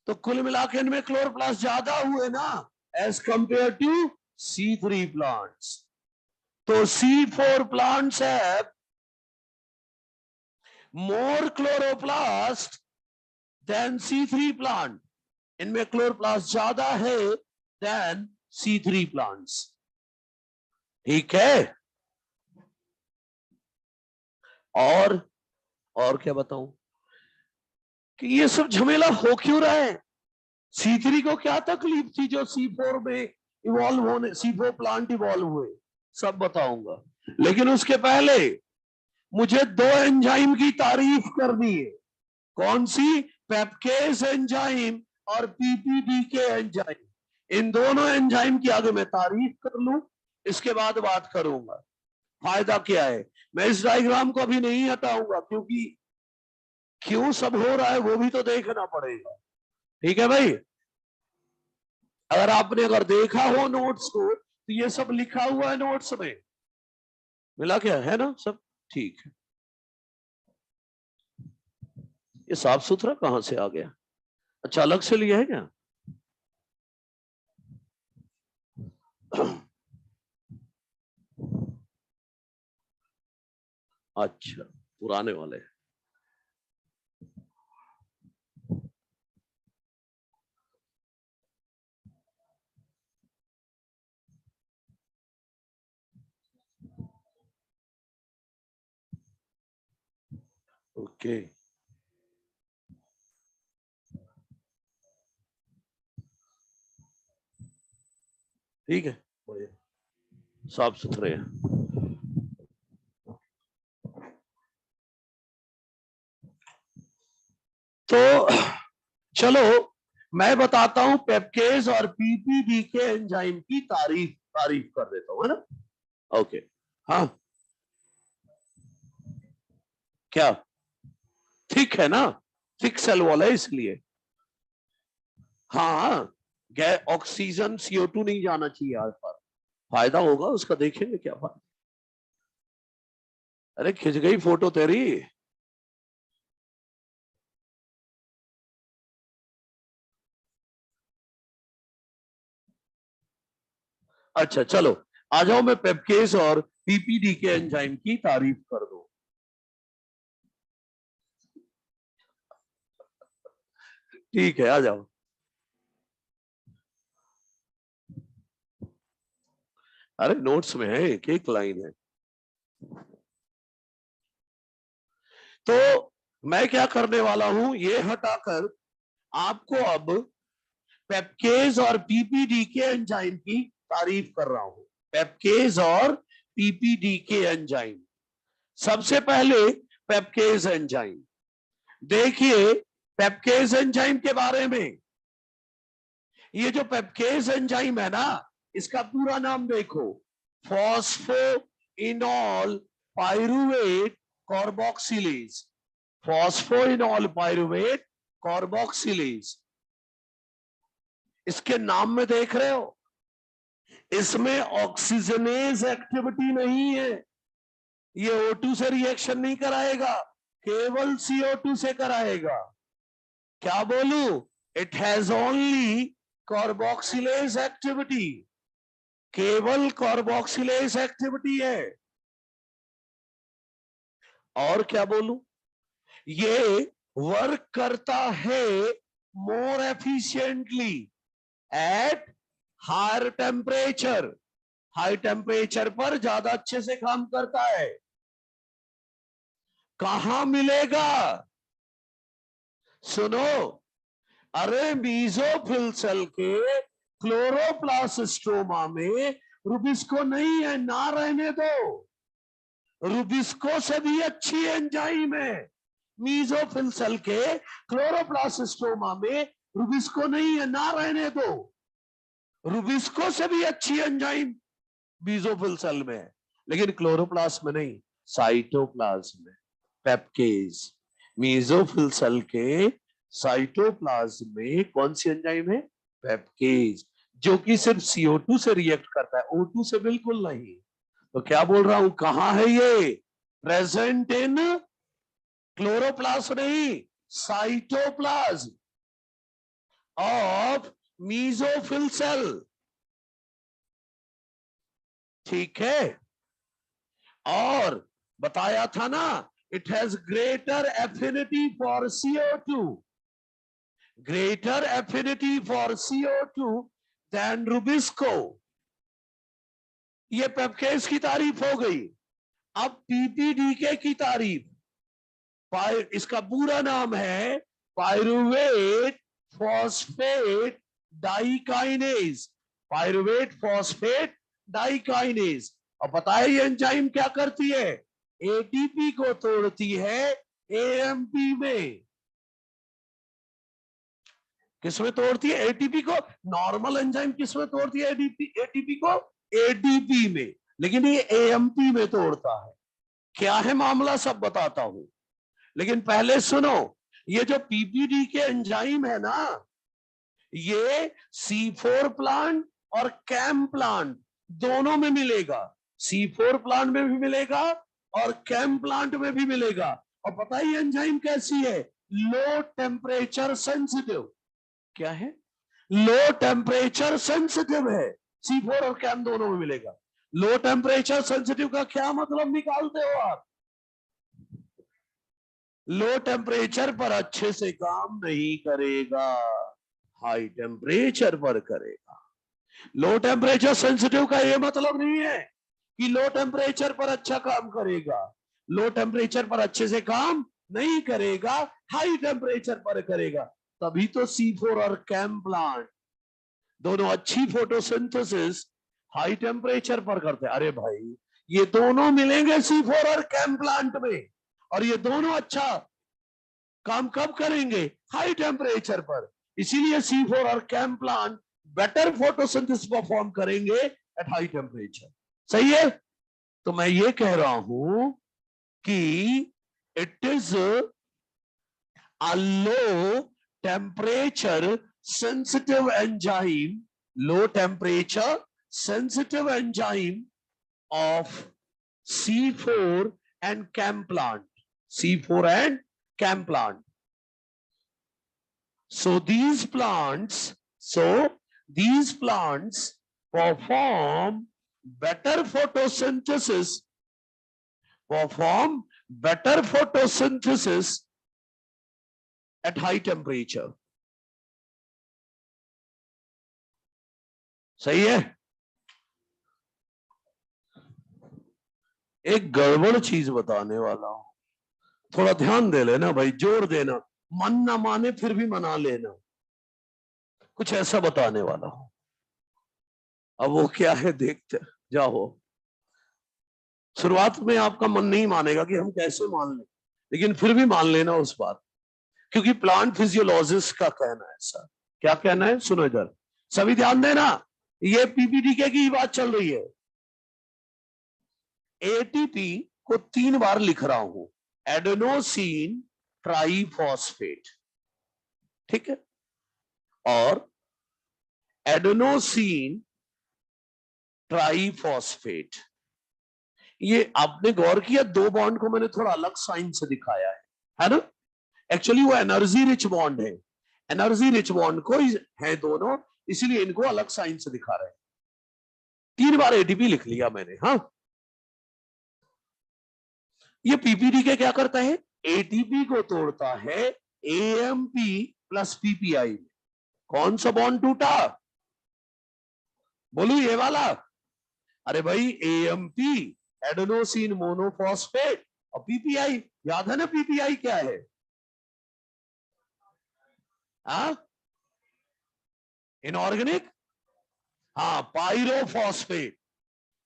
तो कुल मिलाकर इनमें क्लोरोप्लास्ट ज्यादा हुए ना, as compare to C3 plants. तो C4 plants have more chloroplast than C3 plant. इनमें क्लोरोप्लास्ट ज्यादा है देन C3 प्लांट्स। ठीक है? और क्या बताऊं कि ये सब झमेला हो क्यों रहा है? C3 को क्या तकलीफ थी जो C4 में इवॉल्व होने, C4 प्लांट इवॉल्व हुए, सब बताऊंगा। लेकिन उसके पहले मुझे दो एंजाइम की तारीफ करनी है। कौन सी? पेप्केज एंजाइम और PPDK एंजाइम। इन दोनों एंजाइम की आगे मैं तारीफ कर लूं, इसके बाद बात करूंगा फायदा क्या है। मैं इस डायग्राम को अभी नहीं हटाऊंगा क्योंकि क्यों सब हो रहा है वो भी तो देखना पड़ेगा। ठीक है भाई? अगर देखा हो नोट्स को तो ये सब लिखा हुआ है नोट्स में, मिला क्या है ना सब? ठीक है। ये साफ सुथरा कहां से आ गया? अच्छा, अलग से लिया है क्या? अच्छा, पुराने वाले। ओके, ठीक है, बढ़िया, साफ सुथरे हैं। तो चलो मैं बताता हूं पेप्केज और PPDK एंजाइम की तारीफ कर देता हूं, है ना? ओके, हाँ, क्या थिक है ना? थिक सेल वॉल है इसलिए। हाँ, ऑक्सीजन CO2 नहीं जाना चाहिए आस पास, फायदा होगा उसका, देखेंगे क्या फायदा। अरे खिंच गई फोटो तेरी। अच्छा चलो, आ जाओ, मैं पेप्केज और PPDK एंजाइम की तारीफ कर दूं। ठीक है, आ जाओ। अरे नोट्स में है, एक एक लाइन है। तो मैं क्या करने वाला हूं, ये हटाकर आपको अब पेप्केज और PPDK एंजाइम की तारीफ कर रहा हूं। पेप्केज और PPDK एंजाइम। सबसे पहले पेप्केज एंजाइम। देखिए पेप्केज एंजाइम के बारे में, ये जो पेप्केज एंजाइम है ना, इसका पूरा नाम देखो, phosphoenol pyruvate carboxylase, phosphoenol pyruvate carboxylase. इसके नाम में देख रहे हो, इसमें ऑक्सीजनेज एक्टिविटी नहीं है, ये O2 से रिएक्शन नहीं कराएगा, केवल CO2 से कराएगा। क्या बोलूं, it has only carboxylase activity, केवल कार्बोक्सिलेज एक्टिविटी है। और क्या बोलूं, ये वर्क करता है more efficiently at higher temperature, high temperature पर ज्यादा अच्छे से काम करता है। कहां मिलेगा, सुनो, अरे मीजोफिल सेल के क्लोरोप्लास्ट में रुबिस्को नहीं है, ना रहने दो, रुबिस्को से भी अच्छी एंजाइम है। मीजोफिल सेल के क्लोरोप्लास्ट में रुबिस्को नहीं है, ना रहने दो, रुबिस्को से भी अच्छी एंजाइम मीजोफिल सेल में है, लेकिन क्लोरोप्लास्ट में नहीं, साइटोप्लाज्म में। पेप्केज मीजोफिल सेल के साइटोप्लाज्म में कौन सी एंजाइम है, पेप्केज, जो कि सिर्फ CO2 से रिएक्ट करता है, O2 से बिल्कुल नहीं। तो क्या बोल रहा हूं, कहां है ये, प्रेजेंट इन क्लोरोप्लास्ट नहीं, साइटोप्लाज्म ऑफ मीजोफिल सेल। ठीक है, और बताया था ना, it has greater affinity for CO2, greater affinity for CO2 than rubisco. ये पेप्केज की तारीफ हो गई। अब PPDK की तारीफ, इसका पूरा नाम है पायरुवेट फॉस्फेट डाइकाइनेज, पायरुवेट फॉस्फेट डाइकाइनेज। और बताए ये एंजाइम क्या करती है, ATP को तोड़ती है AMP में। किसमें तोड़ती है, ATP को। नॉर्मल एंजाइम किसमें तोड़ती है ATP को, ADP में, लेकिन ये AMP में तोड़ता है। क्या है मामला सब बताता हूं, लेकिन पहले सुनो, ये जो PPDK एंजाइम है ना, ये C4 प्लांट और कैम प्लांट दोनों में मिलेगा, C4 प्लांट में भी मिलेगा और कैम प्लांट में भी मिलेगा। और पता ही एंजाइम कैसी है, लो टेम्परेचर सेंसिटिव। क्या है, लो टेम्परेचर सेंसिटिव है, C4 और कैम दोनों में मिलेगा। लो टेम्परेचर सेंसिटिव का क्या मतलब निकालते हो आप, लो टेम्परेचर पर अच्छे से काम नहीं करेगा, हाई टेम्परेचर पर करेगा। लो टेम्परेचर सेंसिटिव का यह मतलब नहीं है कि लो टेम्परेचर पर अच्छा काम करेगा, लो टेम्परेचर पर अच्छे से काम नहीं करेगा, हाई टेम्परेचर पर करेगा। तभी तो C4 और कैम प्लांट दोनों अच्छी फोटोसिंथेसिस हाई टेम्परेचर पर करते हैं। अरे भाई, ये दोनों मिलेंगे C4 और कैम प्लांट में, और ये दोनों अच्छा काम कब करेंगे, हाई टेम्परेचर पर। इसीलिए C4 और CAM plant better photosynthesis perform करेंगे एट हाई टेम्परेचर। सही है, तो मैं ये कह रहा हूं कि it is a low temperature sensitive enzyme, low temperature sensitive enzyme of C4 and CAM plant, C4 and CAM plant. So these plants perform better photosynthesis, at high temperature. सही है, एक गड़बड़ चीज बताने वाला हूं, थोड़ा ध्यान दे लेना भाई, जोर देना, मन ना माने फिर भी मना लेना, कुछ ऐसा बताने वाला हूं। अब वो क्या है देखते जाओ, शुरुआत में आपका मन नहीं मानेगा कि हम कैसे मान लें, लेकिन फिर भी मान लेना उस बात। क्योंकि प्लांट फिजियोलॉजिस्ट का कहना है सर। क्या कहना है, सुनो इधर, सभी ध्यान देना, ये पीपीडीके की बात चल रही है। एटीपी को 3 बार लिख रहा हूं, एडेनोसिन ट्राइफॉस्फेट, ठीक है, और एडेनोसिन ट्राइफॉस्फेट। ये आपने गौर किया, 2 बॉन्ड को मैंने थोड़ा अलग साइन से दिखाया है ना? एक्चुअली वो एनर्जी रिच बॉन्ड है, एनर्जी रिच बॉन्ड को है दोनों, इसीलिए इनको अलग साइन से दिखा रहे हैं। 3 बार एटीपी लिख लिया मैंने। हाँ, ये पीपीडीके क्या करता है, एटीपी को तोड़ता है एएमपी प्लस पीपीआई। कौन सा बॉन्ड टूटा, बोलू ये वाला? अरे भाई, एएमपी एडेनोसिन मोनोफॉस्फेट और पीपीआई, याद है ना पीपीआई क्या है? इनऑर्गेनिक, हाँ, पायरोफॉस्फेट,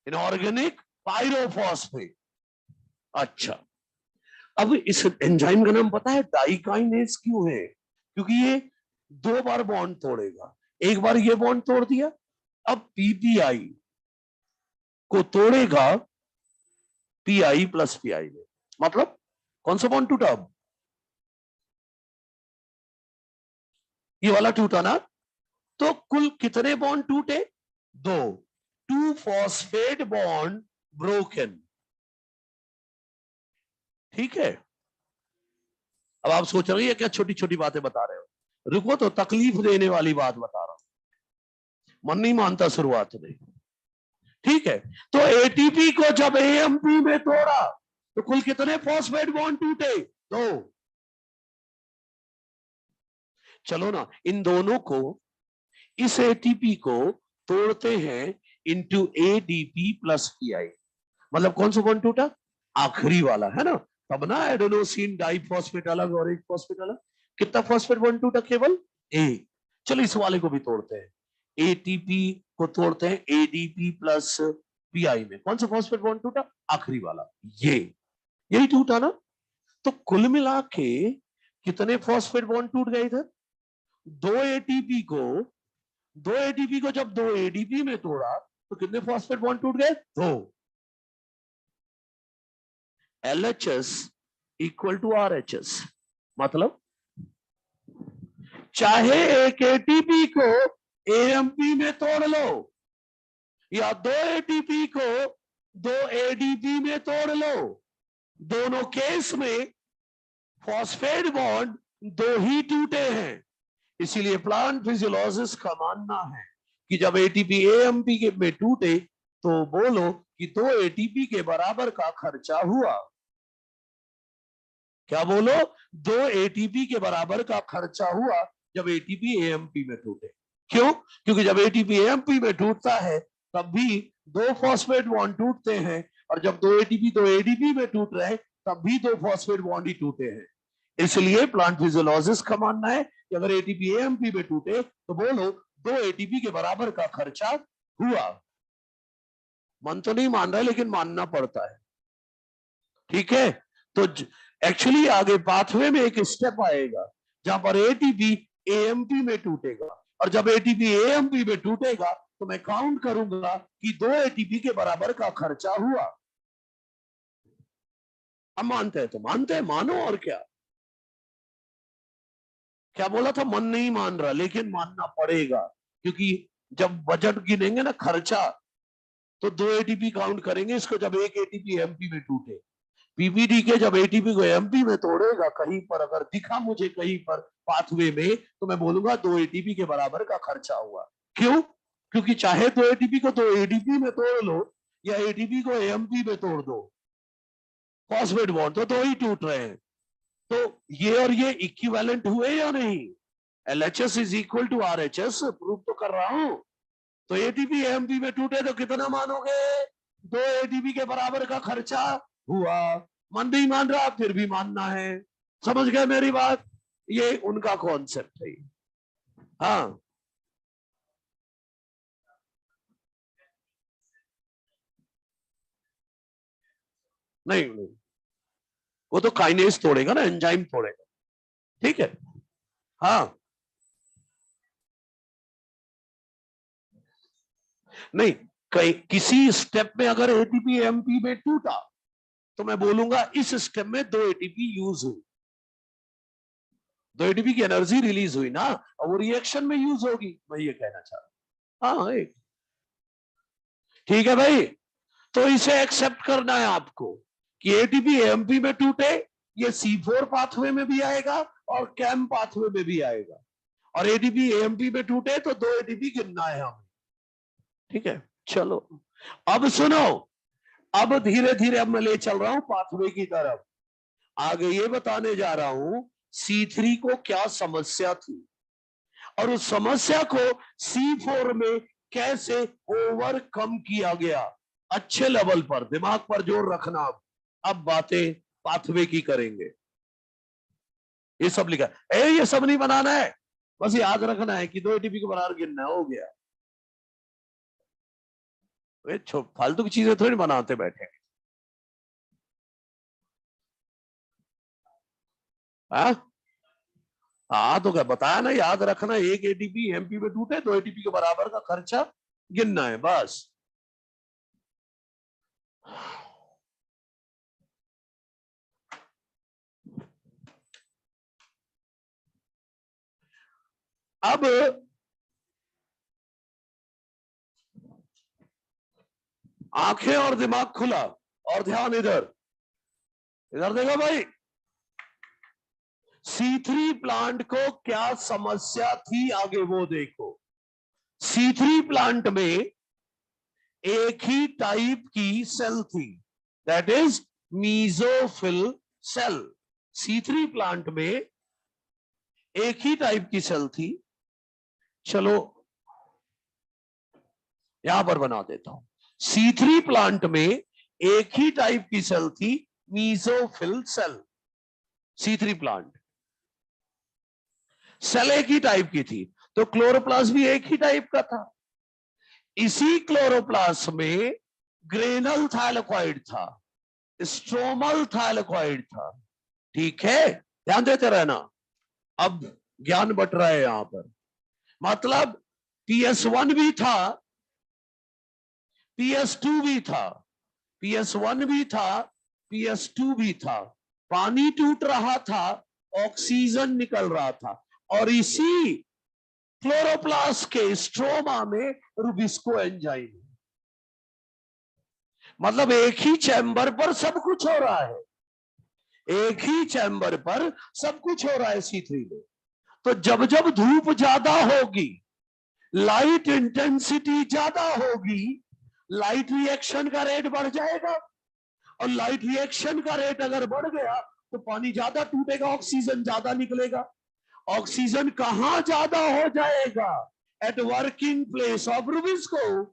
इनऑर्गेनिक पायरोफॉस्फेट। अच्छा, अब इस एंजाइम का नाम पता है, डाइकाइनेज क्यों है? क्योंकि ये 2 बार बॉन्ड तोड़ेगा, एक बार ये बॉन्ड तोड़ दिया, अब पीपीआई को तोड़ेगा पीआई प्लस पीआई में। मतलब कौन सा बॉन्ड टूटा, अब ये वाला टूटा ना? तो कुल कितने बॉन्ड टूटे, 2, 2 फॉस्फेट बॉन्ड ब्रोकन, ठीक है। अब आप सोच रहे हैं क्या छोटी छोटी बातें बता रहे हो, रुको तो तकलीफ देने वाली बात बता रहा हूं, मन नहीं मानता शुरुआत में, ठीक है। तो एटीपी को जब एएमपी में तोड़ा तो कुल कितने फॉस्फेट बॉन्ड टूटे, 2। चलो ना, इन दोनों को, इस एटीपी को तोड़ते हैं इंटू एडीपी प्लस पीआई। मतलब कौन सा बॉन्ड टूटा, आखिरी वाला, है ना? तब ना एडेनोसिन डाइफॉस्फेट अलग और एक फॉस्फेट अलग। कितना फॉस्फेट बॉन्ड टूटा, केवल एक। चलो इस वाले को भी तोड़ते हैं, एटीपी को तोड़ते हैं एडीपी प्लस पीआई में। कौन सा फॉस्फेट बॉन्ड टूटा, आखिरी वाला, ये यही टूटा ना? तो कुल मिला के कितने फॉस्फेट बॉन्ड टूट गए इधर, 2 एटीपी को, 2 एटीपी को जब 2 एडीपी में तोड़ा तो कितने फॉस्फेट बॉन्ड टूट गए, 2। LHS इक्वल टू RHS, मतलब चाहे एक एटीपी को एएमपी में तोड़ लो या 2 एटीपी को 2 एडीपी में तोड़ लो, दोनों केस में फॉस्फेट बॉन्ड 2 ही टूटे हैं। इसीलिए प्लांट फिजियोलॉजिस्ट का मानना है कि जब एटीपी एएमपी के में टूटे तो बोलो कि 2 एटीपी के बराबर का खर्चा हुआ। क्या बोलो, 2 एटीपी के बराबर का खर्चा हुआ जब एटीपी एएमपी में टूटे। क्यों? क्योंकि जब एटीपी एएमपी में टूटता है तब भी 2 फॉस्फेट बॉन्ड टूटते हैं, और जब 2 एटीपी 2 एडीपी में टूट रहे तब भी 2 फॉस्फेट बॉन्ड ही टूटे हैं। इसलिए प्लांट फिजियोलॉजिस्ट का मानना है कि अगर एटीपी एएमपी में टूटे तो बोलो 2 एटीपी के बराबर का खर्चा हुआ। मन तो नहीं मान रहा है लेकिन मानना पड़ता है, ठीक है। तो एक्चुअली आगे पाथवे में एक स्टेप आएगा जहां पर एटीपी एएमपी में टूटेगा, और जब एटीपी एएमपी में टूटेगा तो मैं काउंट करूंगा कि 2 एटीपी के बराबर का खर्चा हुआ। अब मानते हैं तो मानते हैं, मानो, और क्या। क्या बोला था, मन नहीं मान रहा, लेकिन मानना पड़ेगा, क्योंकि जब बजट गिनेंगे ना खर्चा, तो 2 एटीपी काउंट करेंगे इसको जब एक एटीपी एमपी में टूटे। पीपीडी के जब एटीपी को एमपी में तोड़ेगा, कहीं पर अगर दिखा मुझे कहीं पर पाथवे में, तो मैं बोलूंगा 2 एटीपी के बराबर का खर्चा हुआ। क्यों? क्योंकि चाहे 2 एटीपी को 2 एडीपी में तोड़ लो या एटीपी को एमपी में तोड़ दो, फॉस्फेट बॉन्ड तो 2 ही टूट रहे हैं। तो ये और ये इक्विवेलेंट हुए या नहीं? LHS is equal to RHS, prove तो कर रहा हूं। तो एटीपी एमपी में टूटे तो कितना मानोगे, 2 एटीपी के बराबर का खर्चा हुआ। मन नहीं मान रहा, फिर भी मानना है। समझ गए मेरी बात? ये उनका कॉन्सेप्ट है। हाँ, नहीं नहीं, वो तो काइनेज तोड़ेगा ना, एंजाइम तोड़ेगा। ठीक है। हाँ नहीं, कहीं किसी स्टेप में अगर एटीपी एमपी में टूटा तो मैं बोलूंगा इस स्टेप में 2 एटीपी यूज हुई, 2 एटीपी की एनर्जी रिलीज हुई ना, और वो रिएक्शन में यूज होगी, मैं ये कहना चाह रहा हूं। हाँ एक ठीक है भाई, तो इसे एक्सेप्ट करना है आपको कि एटीपी एमपी में टूटे, ये C4 पाथवे में भी आएगा और कैम पाथवे में भी आएगा, और एटीपी एमपी में टूटे तो 2 एटीपी गिनना है हमें। ठीक है, चलो अब सुनो, अब धीरे धीरे अब मैं ले चल रहा हूं पाथवे की तरफ। आगे ये बताने जा रहा हूं C3 को क्या समस्या थी और उस समस्या को C4 में कैसे ओवरकम किया गया। अच्छे लेवल पर दिमाग पर जोर रखना। अब बातें पाथवे की करेंगे। ये सब लिखा है, ये सब नहीं बनाना है, बस याद रखना है कि 2 एटीपी के बराबर गिनना हो गया। फालतू की चीजें थोड़ी बनाते बैठे। हाँ तो क्या बताया ना, याद रखना, 1 एटीपी एमपी में टूटे 2 एटीपी के बराबर का खर्चा गिनना है बस। अब आंखें और दिमाग खुला और ध्यान इधर इधर देखो भाई, C3 प्लांट को क्या समस्या थी आगे वो देखो। C3 प्लांट में एक ही टाइप की सेल थी, that is mesophyll cell. C3 plant में एक ही टाइप की सेल थी। चलो यहां पर बना देता हूं, C3 प्लांट में एक ही टाइप की सेल थी, mesophyll cell. C3 plant cell एक ही टाइप की थी, तो क्लोरोप्लास्ट भी एक ही टाइप का था। इसी क्लोरोप्लास्ट में ग्रेनल थाइलेकॉइड था, स्ट्रोमल थाइलेकॉइड था। ठीक है, ध्यान देते रहना, अब ज्ञान बट रहा है यहां पर। मतलब PS1 भी था, PS2 भी था, PS1 भी था, PS2 भी था। पानी टूट रहा था, ऑक्सीजन निकल रहा था, और इसी क्लोरोप्लास्ट के स्ट्रोमा में रुबिस्को एंजाइम। मतलब एक ही चैम्बर पर सब कुछ हो रहा है, एक ही चैम्बर पर सब कुछ हो रहा है C3 में। तो जब जब धूप ज्यादा होगी, लाइट इंटेंसिटी ज्यादा होगी, लाइट रिएक्शन का रेट बढ़ जाएगा, और लाइट रिएक्शन का रेट अगर बढ़ गया तो पानी ज्यादा टूटेगा, ऑक्सीजन ज्यादा निकलेगा। ऑक्सीजन कहां ज्यादा हो जाएगा? At working place of rubisco.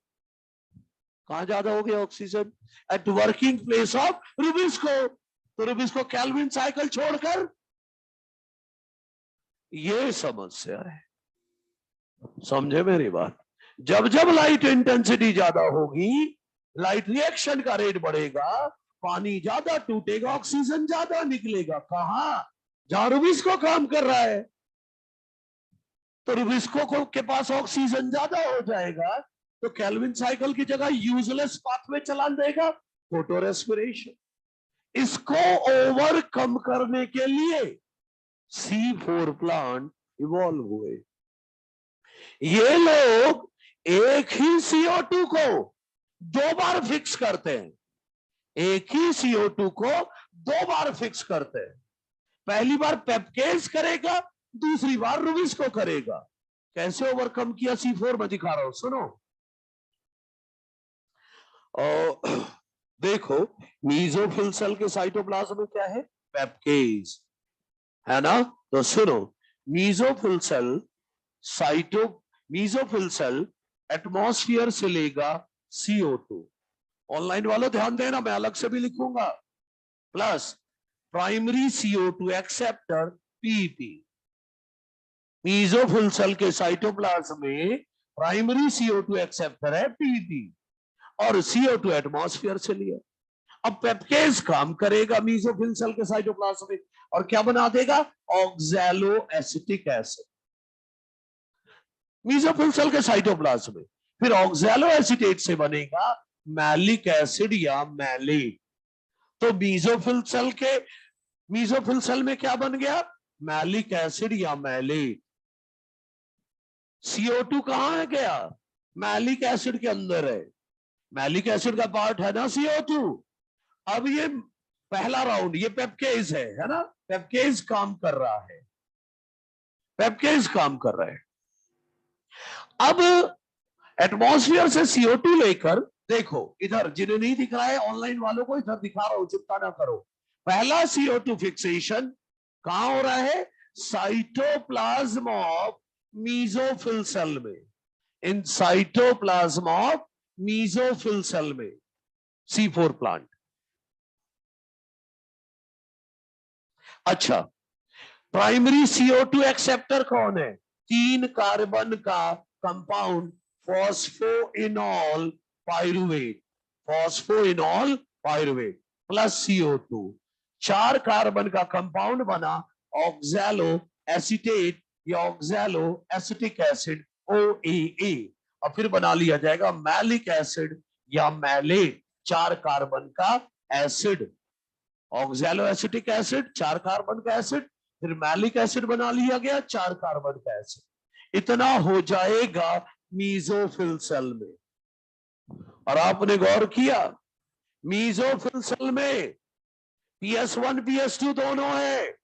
कहां ज्यादा हो गया oxygen? At working place of rubisco. तो रुबिस्को केल्विन साइकिल छोड़कर, ये समस्या है। समझे मेरी बात? जब जब लाइट इंटेंसिटी ज्यादा होगी, लाइट रिएक्शन का रेट बढ़ेगा, पानी ज्यादा टूटेगा, ऑक्सीजन ज्यादा निकलेगा। कहां? जहां रुबिस्को काम कर रहा है। तो रुबिस्को के पास ऑक्सीजन ज्यादा हो जाएगा, तो केल्विन साइकिल की जगह यूजलेस पाथवे चला देगा, फोटो रेस्पिरेशन। इसको ओवरकम करने के लिए C4 प्लांट इवॉल्व हुए। ये लोग एक ही CO2 को 2 बार फिक्स करते हैं, एक ही CO2 को 2 बार फिक्स करते हैं। पहली बार पेप्केज करेगा, दूसरी बार रुबिस्को करेगा। कैसे ओवरकम किया C4 में दिखा रहा हूं, सुनो। और देखो, मीजोफिल सेल के साइटोप्लाज्म में क्या है? पेप्केज है ना। तो सुनो, मीजोफिल सेल एटमॉस्फेयर से लेगा CO2। ऑनलाइन वालों ध्यान देना, मैं अलग से भी लिखूंगा, plus primary CO2 acceptor PEP। Mesophyll cell के साइटोप्लाज्म में प्राइमरी CO2 एक्सेप्टर है PEP, और CO2 एटमॉस्फेयर से लिया। अब पेप्केज काम करेगा मीजोफिल सेल के साइटोप्लाज्म में और क्या बना देगा, oxalo acetic acid mesophyll cell के साइटोप्लाज्म में। फिर ऑक्सैलो एसिटेट से बनेगा मैलिक एसिड या मैलेट। तो मीजोफिल सेल में क्या बन गया, मैलिक एसिड या मैलेट। CO2 कहां है गया, मैलिक एसिड के अंदर है, मैलिक एसिड का पार्ट है ना CO2। अब ये पहला राउंड, ये पेप्केज है ना, पेप्केज काम कर रहा है, पेप्केज काम कर रहा है। अब एटमॉस्फेयर से CO2 लेकर, देखो इधर जिन्हें नहीं दिख रहा है ऑनलाइन वालों को इधर दिखा रहा हूं, चिंता ना करो। पहला CO2 फिक्सेशन कहां हो रहा है, साइटोप्लाज्म ऑफ मीजोफिल सेल में, in cytoplasm of mesophyll cell में, C4 प्लांट। अच्छा, प्राइमरी CO2 एक्सेप्टर कौन है, 3 कार्बन का compound phosphoenol pyruvate, phosphoenol pyruvate plus CO2, 4 carbon का कंपाउंड बना ऑक्सैलो एसिटेट या ऑक्सैलो एसिटिक एसिड OAA, और फिर बना लिया जाएगा मैलिक एसिड या मैलेट, 4 कार्बन का acid, oxalo acetic acid 4 carbon का एसिड, फिर मैलिक एसिड बना लिया गया 4 कार्बन का एसिड। इतना हो जाएगा मीजोफिल सेल में। और आपने गौर किया मीजोफिल सेल में PS1 PS2 दोनों है,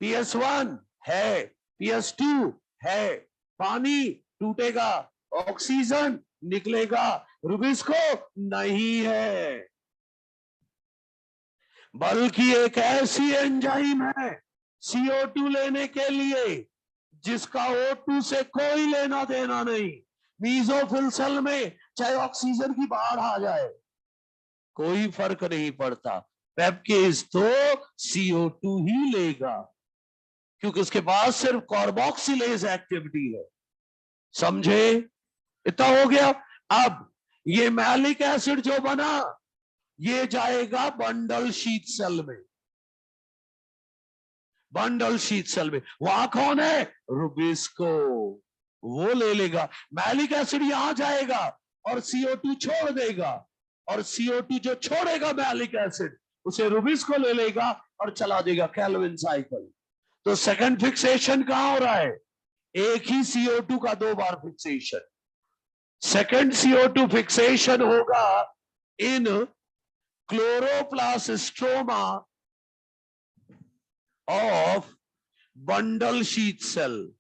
PS1 है, PS2 है, पानी टूटेगा, ऑक्सीजन निकलेगा, रुबिस्को नहीं है, बल्कि एक ऐसी एंजाइम है CO2 लेने के लिए जिसका O2 से कोई लेना देना नहीं। मीजोफिल सेल में चाहे ऑक्सीजन की बाढ़ आ जाए कोई फर्क नहीं पड़ता, पेप्केज तो CO2 ही लेगा, क्योंकि उसके पास सिर्फ कार्बोक्सिलेज एक्टिविटी है। समझे, इतना हो गया। अब ये मैलिक एसिड जो बना ये जाएगा बंडल शीथ सेल में, बंडल शीथ सेल में, वहां कौन है, रुबिस्को, वो ले लेगा। मैलिक एसिड यहां जाएगा और CO2 छोड़ देगा, और CO2 जो छोड़ेगा मैलिक एसिड उसे रुबिस्को ले लेगा और चला देगा केल्विन साइकिल। तो सेकंड फिक्सेशन कहां हो रहा है, एक ही CO2 का 2 बार फिक्सेशन। सेकंड CO2 फिक्सेशन होगा in chloroplast stroma of bundle sheath cell,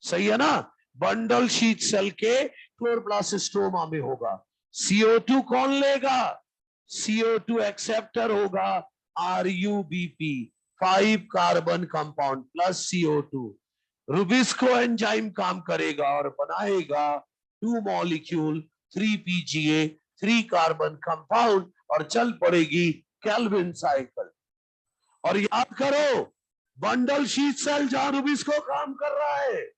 सही है ना, बंडल शीथ सेल के क्लोरोप्लास्ट स्ट्रोमा में होगा। CO2 कौन लेगा, CO2 एक्सेप्टर होगा RUBP, 5 carbon compound plus CO2, Rubisco enzyme काम करेगा और बनाएगा 2 मॉलिक्यूल 3PGA 3 कार्बन कंपाउंड और चल पड़ेगी केल्विन साइकिल। और याद करो बंडल शीथ सेल जहां रुबिस्को काम कर रहा है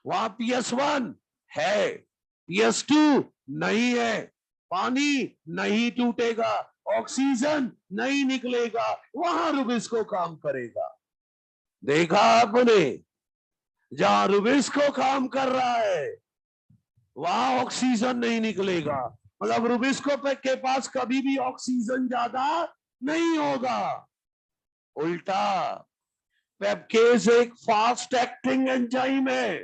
वहां PS1 है, PS2 नहीं है, पानी नहीं टूटेगा, ऑक्सीजन नहीं निकलेगा, वहां रुबिस्को काम करेगा। देखा आपने, जहां रुबिस्को काम कर रहा है वहां ऑक्सीजन नहीं निकलेगा, मतलब रुबिस्को के पास कभी भी ऑक्सीजन ज्यादा नहीं होगा। उल्टा पेप्केज एक फास्ट एक्टिंग एंजाइम है,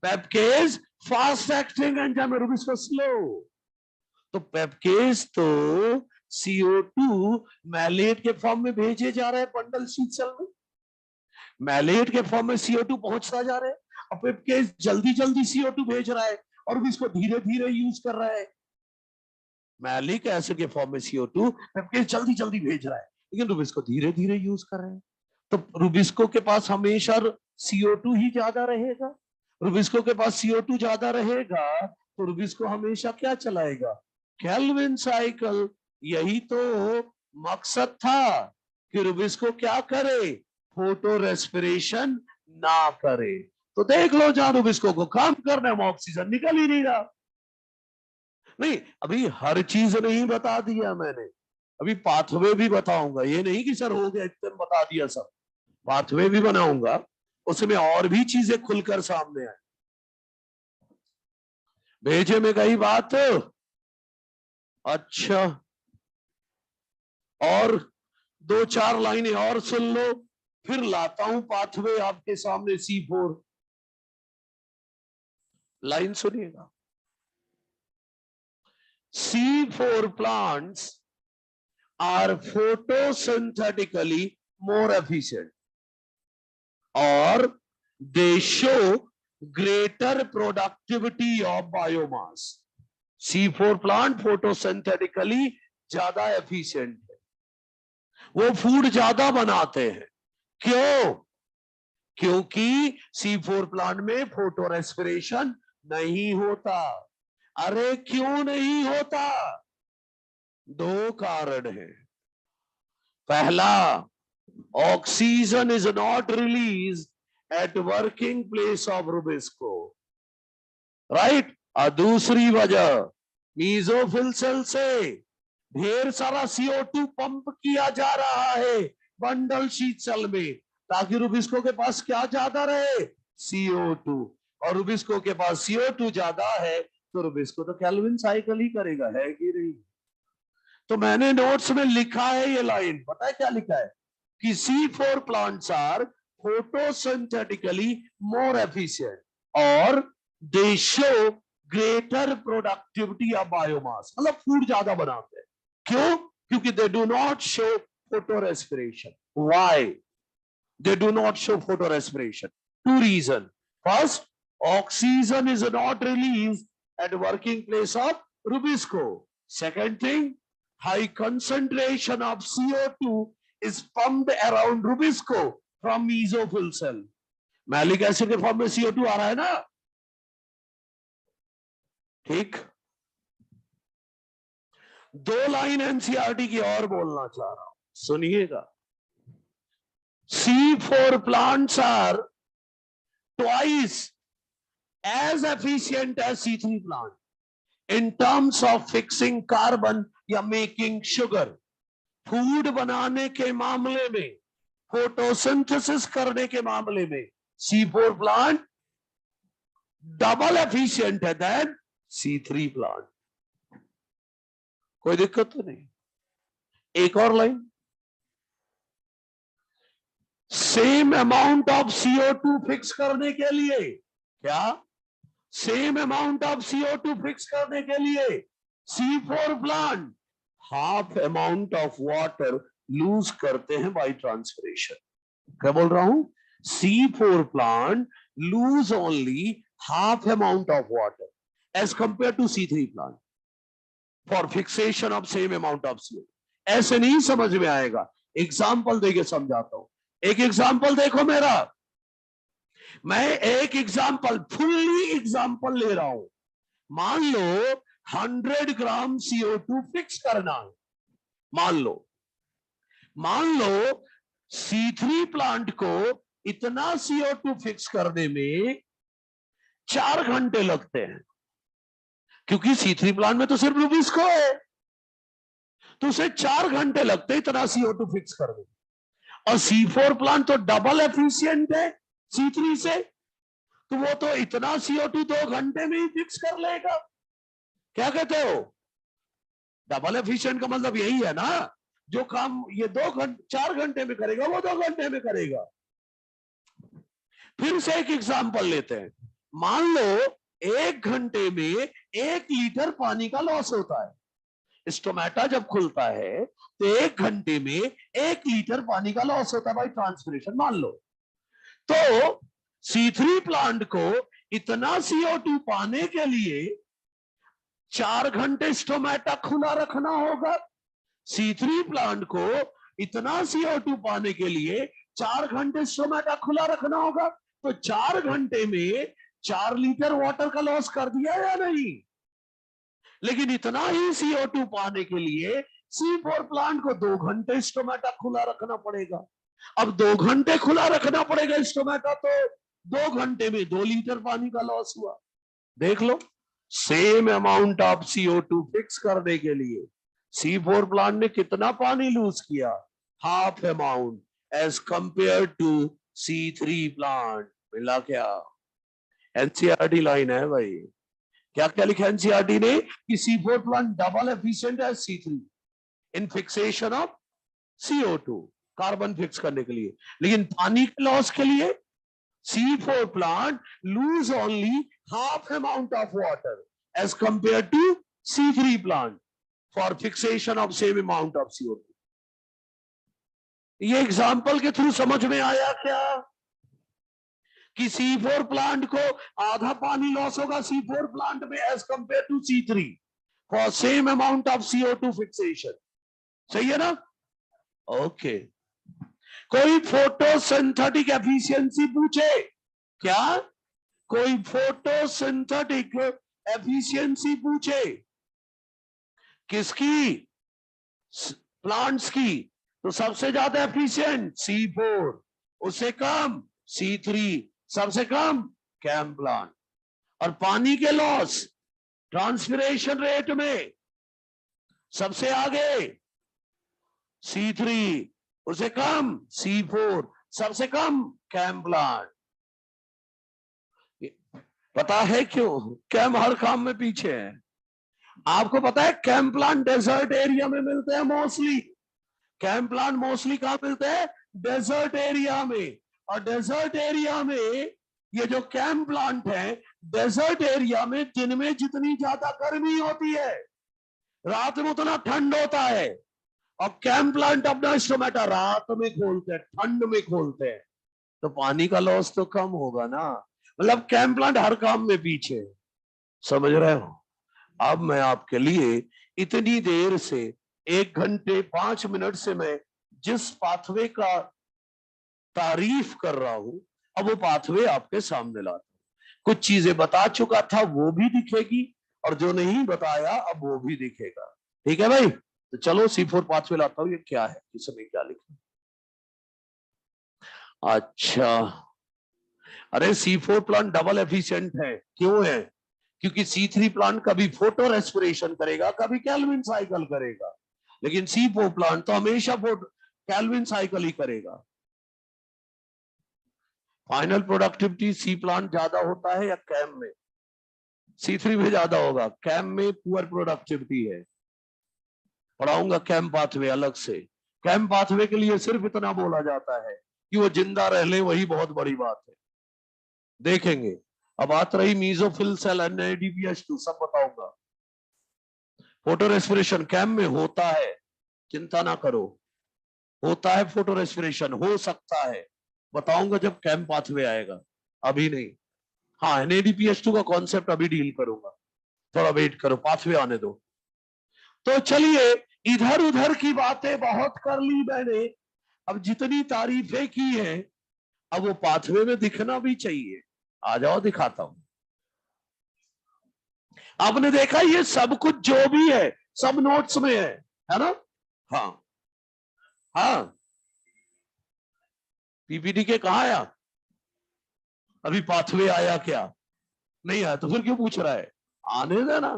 पेप्केज फास्ट एक्टिंग एंजाइम है, रुबिस्को स्लो। तो पेप्केज तो CO2 मैलेट के फॉर्म में भेजे जा रहे हैं बंडल शीथ सेल में, मैलेट के फॉर्म में CO2 पहुंचता जा रहा है, अब पेप्केज जल्दी जल्दी CO2 भेज रहा है और इसको धीरे धीरे यूज कर रहा है। मैलिक एसिड के फॉर्म में CO2 पेप्केज जल्दी जल्दी भेज रहा है, लेकिन रुबिस्को धीरे धीरे यूज कर रहे हैं। तो रुबिस्को के पास हमेशा CO2 ही ज्यादा रहेगा, रुबिस्को के पास CO2 ज्यादा रहेगा तो रुबिस्को हमेशा क्या चलाएगा, केल्विन साइकिल। यही तो मकसद था कि रुबिस्को क्या करे, फोटो रेस्पिरेशन ना करे। तो देख लो जहां रुबिस्को को काम करना है वहां ऑक्सीजन निकल ही नहीं रहा। नहीं, अभी हर चीज नहीं बता दिया मैंने, अभी पाथवे भी बताऊंगा। ये नहीं कि सर हो गया इतने में बता दिया सब, पाथवे भी बनाऊंगा, उसमें और भी चीजें खुलकर सामने आए। भेजे में गई बात। अच्छा, और दो चार लाइनें और सुन लो, फिर लाता हूं पाथवे आपके सामने। C4 लाइन सुनिएगा। C4 plants are photosynthetically more efficient or they show greater productivity of biomass. C4 plant photosynthetically ज्यादा एफिशिएंट है, वो फूड ज्यादा बनाते हैं। क्यों? क्योंकि C4 प्लांट में फोटो रेस्पिरेशन नहीं होता। अरे क्यों नहीं होता? दो कारण है। पहला, oxygen is not release at working place of Rubisco, right. और दूसरी वजह, मीजोफिल सेल से ढेर सारा CO2 पंप किया जा रहा है बंडल शीट सेल में, ताकि रुबिस्को के पास क्या ज्यादा रहे? CO2। और रुबिस्को के पास CO2 ज्यादा है तो रुबिस्को तो केल्विन साइकिल ही करेगा, है कि नहीं? तो मैंने नोट्स में लिखा है ये लाइन, पता है क्या लिखा है? कि C4 plants are photosynthetically more efficient और they show greater productivity of biomass, मतलब फूड ज्यादा बनाते हैं। क्यों? क्योंकि they do not show photorespiration. Why they do not show photorespiration? Two reason. First, oxygen is not release at working place of rubisco. Second thing, high concentration of CO2 is pumped around Rubisco from mesophyll cell. Malic acid के form में CO2 आ रहा है ना, ठीक। दो line NCERT की और बोलना चाह रहा हूं, सुनिएगा। C4 plants are twice as efficient as C3 plant in terms of fixing carbon या मेकिंग शुगर। फूड बनाने के मामले में, फोटोसिंथेसिस करने के मामले में C4 प्लांट डबल एफिशिएंट है देन C3 प्लांट। कोई दिक्कत तो नहीं? एक और line, same amount of CO2 fix करने के लिए, क्या? Same amount of CO2 fix करने के लिए C4 plant half amount of water lose करते हैं बाय ट्रांसपिरेशन। क्या बोल रहा हूं? C4 plant lose only half amount of water as compare to C3 plant for fixation of same amount of CO2। ऐसे नहीं समझ में आएगा, एग्जाम्पल देके समझाता हूं। एक एग्जाम्पल देखो मेरा, मैं एक एग्जाम्पल, फुल्ली एग्जाम्पल ले रहा हूं। मान लो 100 ग्राम CO2 फिक्स करना है, मान लो C3 प्लांट को इतना CO2 फिक्स करने में 4 घंटे लगते हैं, क्योंकि C3 प्लांट में तो सिर्फ रुबिस्को है, तो उसे 4 घंटे लगते इतना CO2 फिक्स करने। और C4 प्लांट तो डबल एफिशिएंट है C3 से, तो वो तो इतना CO2 2 घंटे में ही फिक्स कर लेगा। क्या कहते हो? डबल एफिशिएंट का मतलब यही है ना, जो काम ये 4 घंटे में करेगा वो 2 घंटे में करेगा। फिर से एक एग्जांपल लेते हैं, मान लो 1 घंटे में 1 लीटर पानी का लॉस होता है। स्टोमेटा जब खुलता है तो 1 घंटे में 1 लीटर पानी का लॉस होता है बाय ट्रांसपिरेशन, मान लो। तो C3 प्लांट को इतना CO2 पाने के लिए 4 घंटे स्टोमेटा खुला रखना होगा। C3 प्लांट को इतना CO2 पाने के लिए 4 घंटे स्टोमेटा खुला रखना होगा, तो 4 घंटे में 4 लीटर वाटर का लॉस कर दिया या नहीं? लेकिन इतना ही CO2 पाने के लिए C4 प्लांट को 2 घंटे स्टोमेटा खुला रखना पड़ेगा। अब 2 घंटे खुला रखना पड़ेगा स्टोमेटा, तो 2 घंटे में 2 लीटर पानी का लॉस हुआ। देख लो, same amount of CO2 fix करने के लिए C4 प्लांट ने कितना पानी लूज किया? Half amount as compare to C3 plant. मिला क्या? एनसीईआरटी लाइन है भाई। क्या क्या लिखा एनसीईआरटी ने कि C4 प्लांट डबल एफिशिएंट है C3 in fixation of CO2, carbon fix करने के लिए। लेकिन पानी के लॉस के लिए C4 plant lose only half amount of water as compared to C3 plant for fixation of same amount of CO2. ये एग्जाम्पल के थ्रू समझ में आया क्या कि C4 प्लांट को आधा पानी लॉस होगा C4 प्लांट में as compare to C3 for same amount of CO2 fixation. सही है ना? ओके। कोई फोटोसिंथेटिक एफिशिएंसी पूछे क्या? कोई फोटोसिंथेटिक एफिशिएंसी पूछे किसकी? प्लांट्स की। तो सबसे ज्यादा एफिशिएंट C4, उससे कम C3, सबसे कम कैम प्लांट। और पानी के लॉस ट्रांसपिरेशन रेट में सबसे आगे C3, उससे कम C4, सबसे कम कैम प्लांट। पता है क्यों कैम हर काम में पीछे है? आपको पता है कैम प्लांट डेजर्ट एरिया में मिलते हैं मोस्टली। कैम प्लांट मोस्टली कहां मिलते हैं? डेजर्ट एरिया में। और डेजर्ट एरिया में ये जो कैम प्लांट है डेजर्ट एरिया में, दिन में जितनी ज्यादा गर्मी होती है रात में उतना ठंड होता है। और कैम प्लांट अपना स्टोमेटा रात में खोलते हैं, ठंड में खोलते हैं, तो पानी का लॉस तो कम होगा ना। मतलब कैम प्लांट हर काम में पीछे है। समझ रहे हो? अब मैं आपके लिए इतनी देर से 1 घंटे 5 मिनट से मैं जिस पाथवे का तारीफ कर रहा हूं, अब वो पाथवे आपके सामने लाता हूं। कुछ चीजें बता चुका था वो भी दिखेगी, और जो नहीं बताया अब वो भी दिखेगा। ठीक है भाई? तो चलो C4 पाथवे लाता हूं। ये क्या है, इसमें क्या लिखा? अच्छा, अरे C4 प्लांट डबल एफिशिएंट है। क्यों है? क्योंकि C3 प्लांट कभी फोटो रेस्पिरेशन करेगा, कभी कैल्विन साइकिल करेगा, लेकिन C4 प्लांट तो हमेशा फोटो कैल्विन साइकिल ही करेगा। फाइनल प्रोडक्टिविटी C प्लांट ज्यादा होता है या कैम में? C3 में ज्यादा होगा। कैम में पुअर प्रोडक्टिविटी है। पढ़ाऊंगा कैम पाथवे अलग से। कैम पाथवे के लिए सिर्फ इतना बोला जाता है कि वो जिंदा रह ले, वही बहुत बड़ी बात है। देखेंगे। अब बात रही मीजोफिल सेल NADPH2, सब बताऊंगा। फोटो रेस्पिरेशन कैम में होता है, चिंता ना करो, होता है फोटो रेस्पिरेशन, हो सकता है। बताऊंगा जब कैम पाथवे आएगा, अभी नहीं। हाँ, NADPH2 का कॉन्सेप्ट अभी डील करूंगा, थोड़ा वेट करो, पाथवे आने दो। तो चलिए, इधर उधर की बातें बहुत कर ली मैंने, अब जितनी तारीफें की हैं अब वो पाथवे में दिखना भी चाहिए। आ जाओ दिखाता हूं। आपने देखा ये सब कुछ जो भी है सब नोट्स में है ना? हाँ हाँ। PPT के कहा आया? अभी पाथवे आया क्या? नहीं आया तो फिर क्यों पूछ रहा है? आने देना।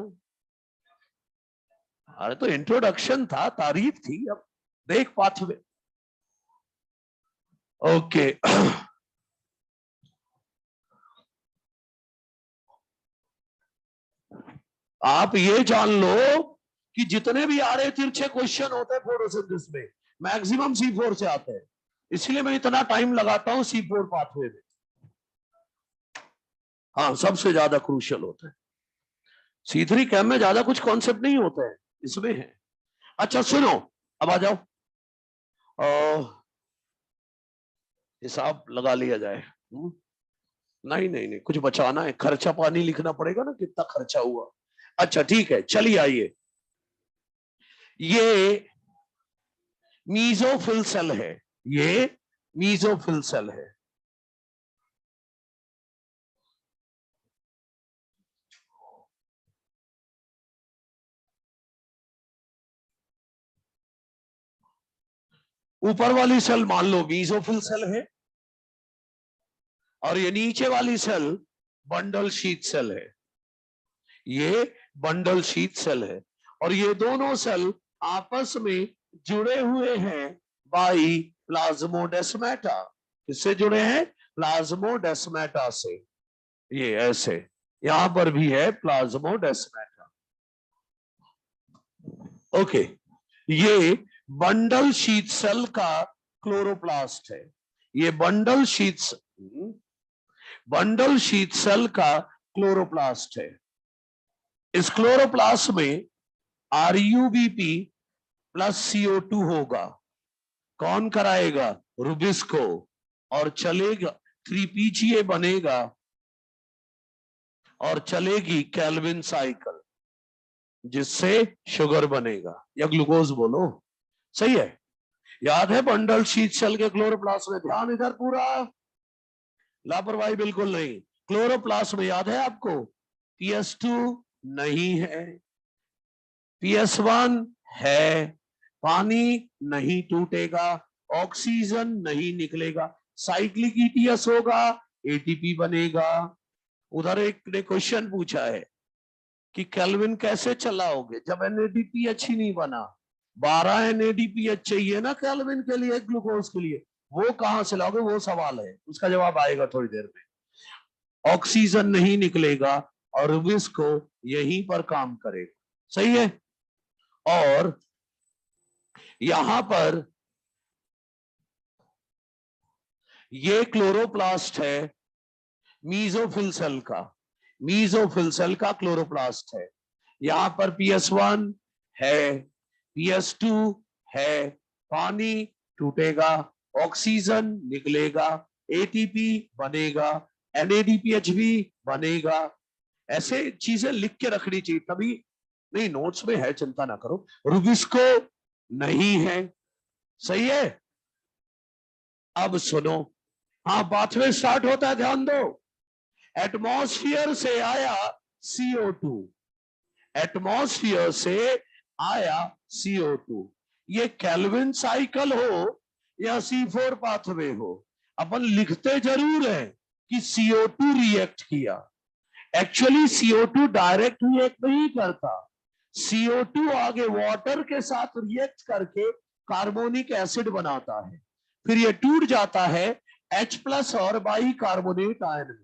अरे तो इंट्रोडक्शन था, तारीफ थी, अब देख पाथवे। ओके। आप ये जान लो कि जितने भी आड़े तिरछे क्वेश्चन होते हैं फोटोसिंथेसिस में मैक्सिमम C4 से आते हैं, इसलिए मैं इतना टाइम लगाता हूं C4 पाथवे में। हाँ, सबसे ज्यादा क्रूशियल होता है। C3 कैम में ज्यादा कुछ कॉन्सेप्ट नहीं होता है, इसमें है। अच्छा सुनो, अब आ जाओ, हिसाब लगा लिया जाए। नहीं नहीं नहीं, कुछ बचाना है, खर्चा पानी लिखना पड़ेगा ना, कितना खर्चा हुआ। अच्छा ठीक है, चलिए आइए। ये मीजोफिल सेल है, ये मीजोफिल सेल है। ऊपर वाली सेल मान लो मीजोफिल सेल है, और ये नीचे वाली सेल बंडल शीथ सेल है। ये बंडल शीथ सेल है और ये दोनों सेल आपस में जुड़े हुए हैं बाई प्लाज्मोडेस्माटा। किससे जुड़े हैं? प्लाज्मोडेस्माटा से। ये ऐसे यहां पर भी है प्लाज्मोडेस्माटा। ओके, ये बंडल शीथ सेल का क्लोरोप्लास्ट है। ये बंडल शीथ सेल का क्लोरोप्लास्ट है। इस क्लोरोप्लास्ट में RuBP प्लस CO2 होगा। कौन कराएगा? रुबिस्को। और चलेगा 3PGA बनेगा और चलेगी केल्विन साइकिल, जिससे शुगर बनेगा या ग्लूकोज बोलो। सही है? याद है बंडल शीथ सेल के क्लोरोप्लास्ट में? ध्यान इधर पूरा, लापरवाही बिल्कुल नहीं। क्लोरोप्लास्ट में याद है आपको PS2 नहीं है, PS1 है, पानी नहीं टूटेगा, ऑक्सीजन नहीं निकलेगा, साइक्लिक ETS होगा, ATP बनेगा। उधर एक ने क्वेश्चन पूछा है कि केल्विन कैसे चलाओगे जब NADPH ही नहीं बना? 12 NADPH चाहिए ना केल्विन के लिए, ग्लूकोज के लिए, वो कहां से लाओगे? वो सवाल है, उसका जवाब आएगा थोड़ी देर में। ऑक्सीजन नहीं निकलेगा और रुबिस्को यहीं पर काम करेगा। सही है? और यहां पर ये क्लोरोप्लास्ट है मीजोफिल सेल का, मीजोफिल सेल का क्लोरोप्लास्ट है। यहां पर PS1 है, PS2 है, पानी टूटेगा, ऑक्सीजन निकलेगा, ATP बनेगा, NADPH भी बनेगा। ऐसे चीजें लिख के रखनी चाहिए, तभी नहीं नोट्स में है, चिंता ना करो। रुबिस्को नहीं है। सही है? अब सुनो, हाँ पाथवे स्टार्ट होता है, ध्यान दो। एटमॉस्फेयर से आया CO2, एटमॉस्फेयर से आया CO2। ये केल्विन साइकिल हो या C4 पाथवे हो, अपन लिखते जरूर है कि CO2 रिएक्ट किया। एक्चुअली CO2 डायरेक्ट रिएक्ट नहीं करता, CO2 आगे वाटर के साथ रिएक्ट करके कार्बोनिक एसिड बनाता है, फिर ये टूट जाता है H+ और बाई कार्बोनेट आयन में।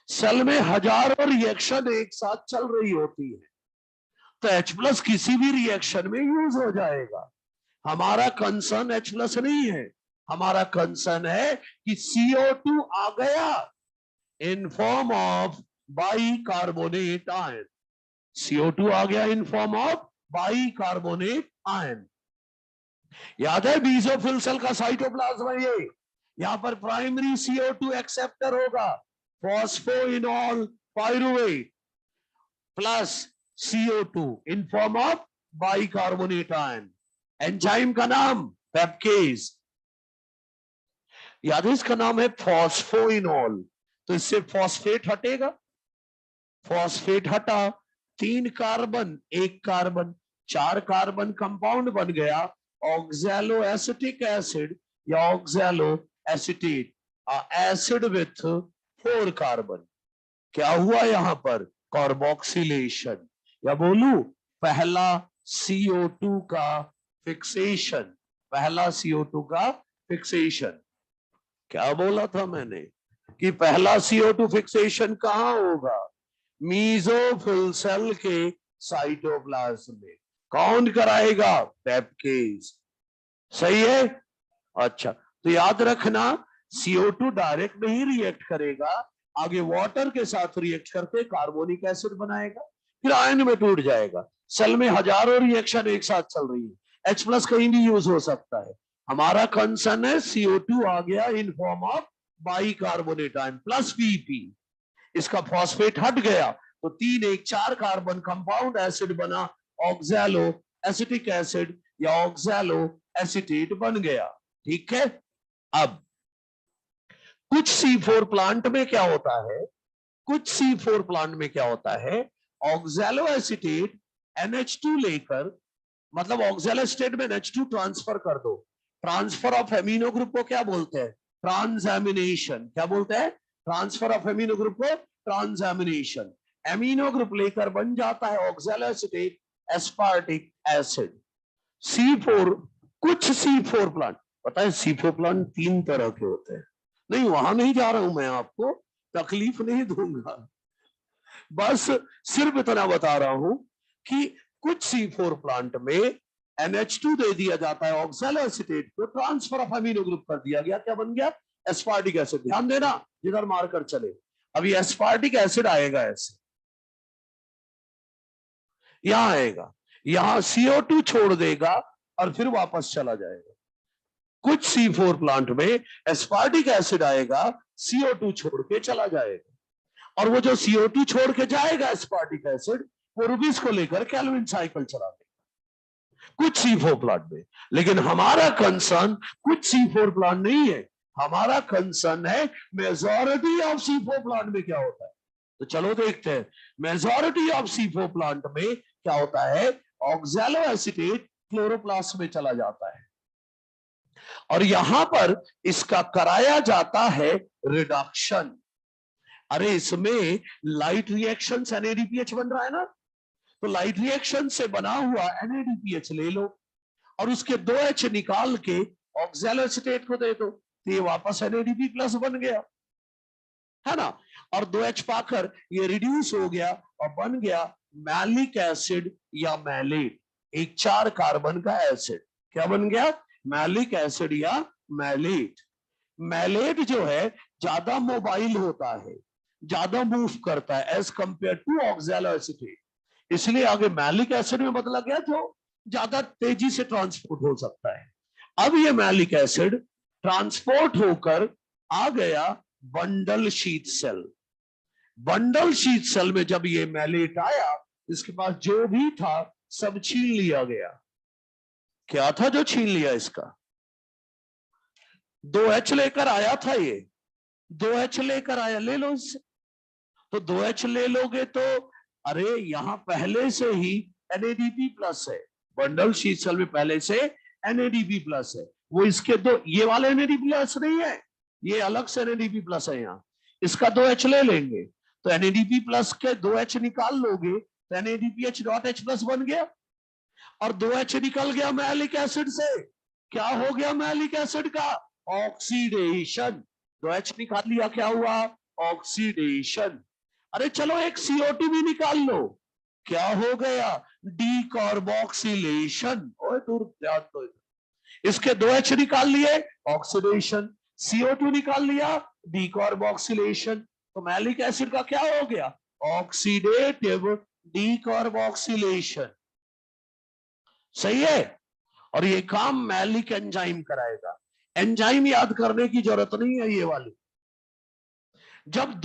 सेल में हजारों रिएक्शन एक साथ चल रही होती है, तो H+ किसी भी रिएक्शन में यूज हो जाएगा। हमारा कंसर्न H+ नहीं है, हमारा कंसर्न है कि CO2 आ गया in form of by carbonate ion. CO2 आ गया in form of by carbonate ion. याद है बीजोफिल सेल का साइटोप्लाज्म है ये। यहां पर प्राइमरी CO2 एक्सेप्टर होगा, phosphoenol pyruvate plus CO2 in form of bicarbonate ion. Enzyme का नाम पेप्केज। याद है इसका नाम है फॉस्फोइनॉल, तो इससे फॉस्फेट हटेगा, फॉस्फेट हटा, 3 कार्बन 1 कार्बन 4 कार्बन कंपाउंड बन गया ऑक्सैलो एसिटिक एसिड या oxalo acetate, acid with 4 carbon. क्या हुआ यहां पर? कार्बोक्सिलेशन, या बोलू पहला CO2 का फिक्सेशन, पहला CO2 का फिक्सेशन। क्या बोला था मैंने कि पहला CO2 फिक्सेशन कहां होगा? मीजोफिल सेल के साइटोप्लाज्म में। कौन कराएगा? पेप्केज। सही है? अच्छा, तो याद रखना CO2 डायरेक्ट नहीं रिएक्ट करेगा, आगे वाटर के साथ रिएक्ट करके कार्बोनिक एसिड बनाएगा, फिर आयन में टूट जाएगा। सेल में हजारों रिएक्शन एक साथ चल रही है, H+ कहीं भी यूज हो सकता है। हमारा कंसर्न है CO2 आ गया in form of bicarbonate ion plus PP, इसका फॉस्फेट हट गया तो 3 1 4 कार्बन कंपाउंड एसिड बना ऑक्सैलो एसिटिक एसिड या ऑक्सैलो एसिटेट बन गया। ठीक है? अब कुछ C4 प्लांट में क्या होता है, कुछ C4 प्लांट में क्या होता है, ऑक्सैलो एसिटेट NH2 लेकर, मतलब ऑक्सैलो एसिटेट में NH2 ट्रांसफर कर दो। ट्रांसफर ऑफ एमिनो ग्रुप को क्या बोलते हैं? ट्रांसएमिनेशन। क्या बोलते हैं? ट्रांसफर ऑफ एमिनो ग्रुप को ट्रांसएमिनेशन। एमिनो ग्रुप लेकर बन जाता है ऑक्सैलोएसिटेट एस्पार्टिक एसिड। C4, कुछ C4 प्लांट, पता है C4 प्लांट 3 तरह के होते हैं। नहीं, वहां नहीं जा रहा हूं मैं, आपको तकलीफ नहीं दूंगा, बस सिर्फ इतना बता रहा हूं कि कुछ C4 प्लांट में NH2 दे दिया जाता है, ऑक्सैलोएसिटेट को ट्रांसफर ऑफ अमीनो ग्रुप कर दिया गया, क्या बन गया? Aspartic acid. ध्यान देना जिधर मारकर चले, अभी एस्पार्टिक एसिड आएगा ऐसे, यहां आएगा, यहां CO2 छोड़ देगा और फिर वापस चला जाएगा। कुछ C4 प्लांट में एस्पार्टिक एसिड आएगा, CO2 छोड़ के चला जाएगा, और वो जो CO2 छोड़ के जाएगा एस्पार्टिक एसिड, वो रूबिस को लेकर केल्विन साइकिल चला देगा कुछ C4 प्लांट में। लेकिन हमारा कंसर्न कुछ C4 प्लांट नहीं है, हमारा कंसर्न है मेजॉरिटी ऑफ C4 प्लांट में क्या होता है। तो चलो देखते हैं, मेजॉरिटी ऑफ C4 प्लांट में क्या होता है, ऑक्सैलोएसिटेट क्लोरोप्लास्ट में चला जाता है, और यहां पर इसका कराया जाता है रिडक्शन। अरे इसमें लाइट रिएक्शन NADPH बन रहा है ना, तो लाइट रिएक्शन से बना हुआ NADPH ले लो और उसके 2H निकाल के ऑक्सैलोएसिटेट को दे दो, तो ये वापस NADP+ बन गया, है ना, और 2H पाकर ये रिड्यूस हो गया और बन गया मैलिक एसिड या मैलेट, एक 4 कार्बन का एसिड। क्या बन गया? मैलिक एसिड या मैलेट। मैलेट जो है ज्यादा मोबाइल होता है, ज्यादा मूव करता है एज कंपेयर टू ऑक्सैलोएसिटेट, इसलिए आगे मैलिक एसिड में बदला गया जो ज्यादा तेजी से ट्रांसपोर्ट हो सकता है। अब ये मैलिक एसिड ट्रांसपोर्ट होकर आ गया bundle sheath cell. Bundle sheath cell में जब ये मैलेट आया, इसके पास जो भी था सब छीन लिया गया। क्या था जो छीन लिया? इसका 2H लेकर आया था, ये 2H लेकर आया, ले लो इससे। तो 2H ले लोगे तो अरे यहां पहले से ही NADP+ है, बंडल शीथ सेल में पहले से NADP+ है, वो इसके दो, ये वाले NADP+ नहीं है, ये अलग से NADP+ है, यहाँ इसका 2H ले लेंगे तो NADP+ के 2H निकाल लोगे तो NADPH.H+ बन गया, और 2H निकल गया मैलिक एसिड से। क्या हो गया मैलिक एसिड का? ऑक्सीडेशन। 2H निकाल लिया, क्या हुआ? ऑक्सीडेशन। अरे चलो एक CO2 भी निकाल लो, क्या हो गया? डीकार्बोक्सिलेशन। ओए दूर ध्यान दो, इसके 2H निकाल लिए, ऑक्सीडेशन, CO2 निकाल लिया, डीकार्बोक्सिलेशन, तो मैलिक एसिड का क्या हो गया? Oxidative decarboxylation. सही है, और ये काम मैलिक एंजाइम कराएगा। एंजाइम याद करने की जरूरत नहीं है ये वाली। जब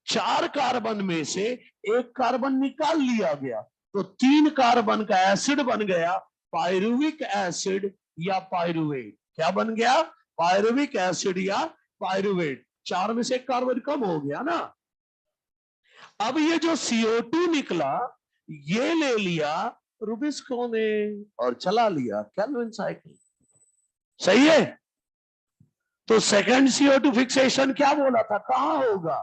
4 कार्बन में से एक कार्बन निकाल लिया गया तो 3 कार्बन का एसिड बन गया पायरुविक एसिड या पायरुवेट। क्या बन गया? पायरुविक एसिड या पायरुवेट। 4 में से एक कार्बन कम हो गया ना। अब ये जो CO2 निकला, ये ले लिया रूबिस्को ने और चला लिया केल्विन साइकिल। सही है, तो सेकंड CO2 फिक्सेशन क्या बोला था, कहां होगा?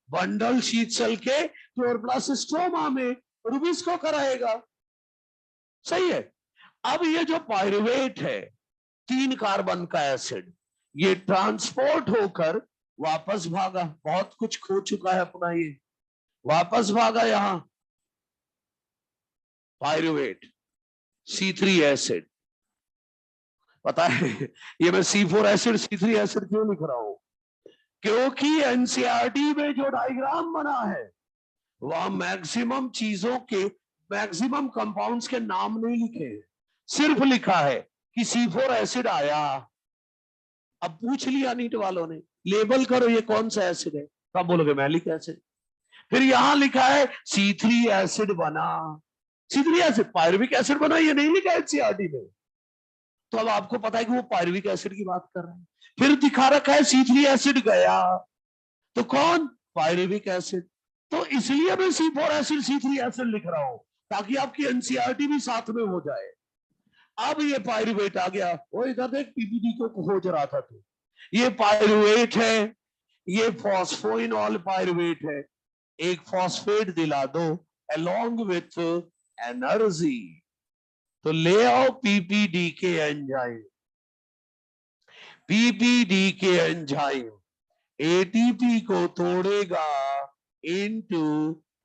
बंडल शीथ सेल के क्लोरोप्लास्ट में रूबिस्को कराएगा। सही है। अब ये जो पायरुवेट है, 3 कार्बन का एसिड, ये ट्रांसपोर्ट होकर वापस भागा, बहुत कुछ खो चुका है अपना, ये वापस भागा यहां पायरुवेट C3 एसिड। पता है ये मैं C4 एसिड C3 एसिड क्यों लिख रहा हूं? क्योंकि NCERT में जो डायग्राम बना है वहां मैक्सिमम चीजों के, मैक्सिमम कंपाउंड्स के नाम नहीं लिखे हैं, सिर्फ लिखा है कि C4 एसिड आया। अब पूछ लिया नीट वालों ने, लेबल करो ये कौन सा एसिड है, तब बोलोगे मैलिक एसिड। फिर यहां लिखा है C3 एसिड बना, C3 एसिड पायरुविक एसिड बना, ये नहीं लिखा है NCERT में, तो अब आपको पता है कि वो पायरुविक एसिड की बात कर रहे हैं। फिर दिखा रखा है C3 एसिड गया, तो कौन? Pyruvic acid. तो इसलिए मैं C4 एसिड C3 एसिड लिख रहा हूं ताकि आपकी NCERT भी साथ में हो जाए। अब ये पायरुवेट आ गया, वो इधर देख PPT को खोज रहा था तू, ये पायरुवेट है, ये फॉस्फोइनॉल पायरुवेट है, एक फॉस्फेट दिला दो along with एनर्जी, तो ले आओ पीपीडी के एंजाइम। पीपीडी के एंजाइम एटीपी को तोड़ेगा इनटू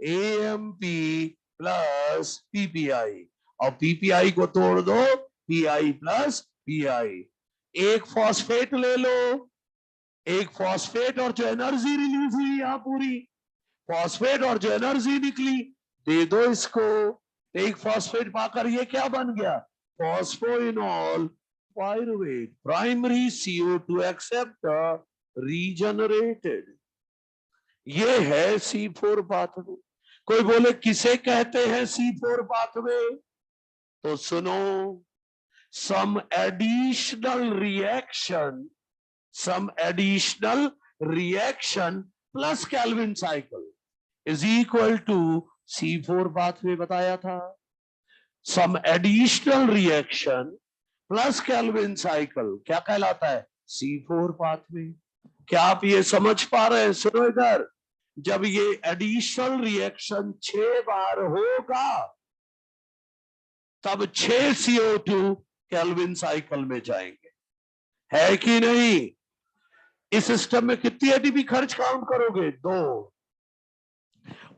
एएमपी प्लस पीपीआई, और पीपीआई को तोड़ दो पीआई प्लस पीआई। एक फॉस्फेट ले लो, एक फॉस्फेट और जो एनर्जी रिलीज हुई यहां पूरी, फॉस्फेट और जो एनर्जी निकली दे दो इसको। एक फॉस्फेट पाकर ये क्या बन गया, phosphoenol pyruvate, primary CO2 accept regenerated. ये है C4 पाथवे। कोई बोले किसे कहते हैं C4 पाथवे, तो सुनो, some additional reaction plus Calvin cycle is equal to C4 pathway बताया था। some additional reaction plus Calvin cycle क्या कहलाता है, C4 pathway। क्या आप ये समझ पा रहे हैं? सुनो इधर, जब ये एडिशनल रिएक्शन 6 बार होगा तब 6 CO2 केल्विन साइकिल में जाएंगे, है कि नहीं? इस सिस्टम में कितनी एटीपी खर्च काउंट करोगे, 2,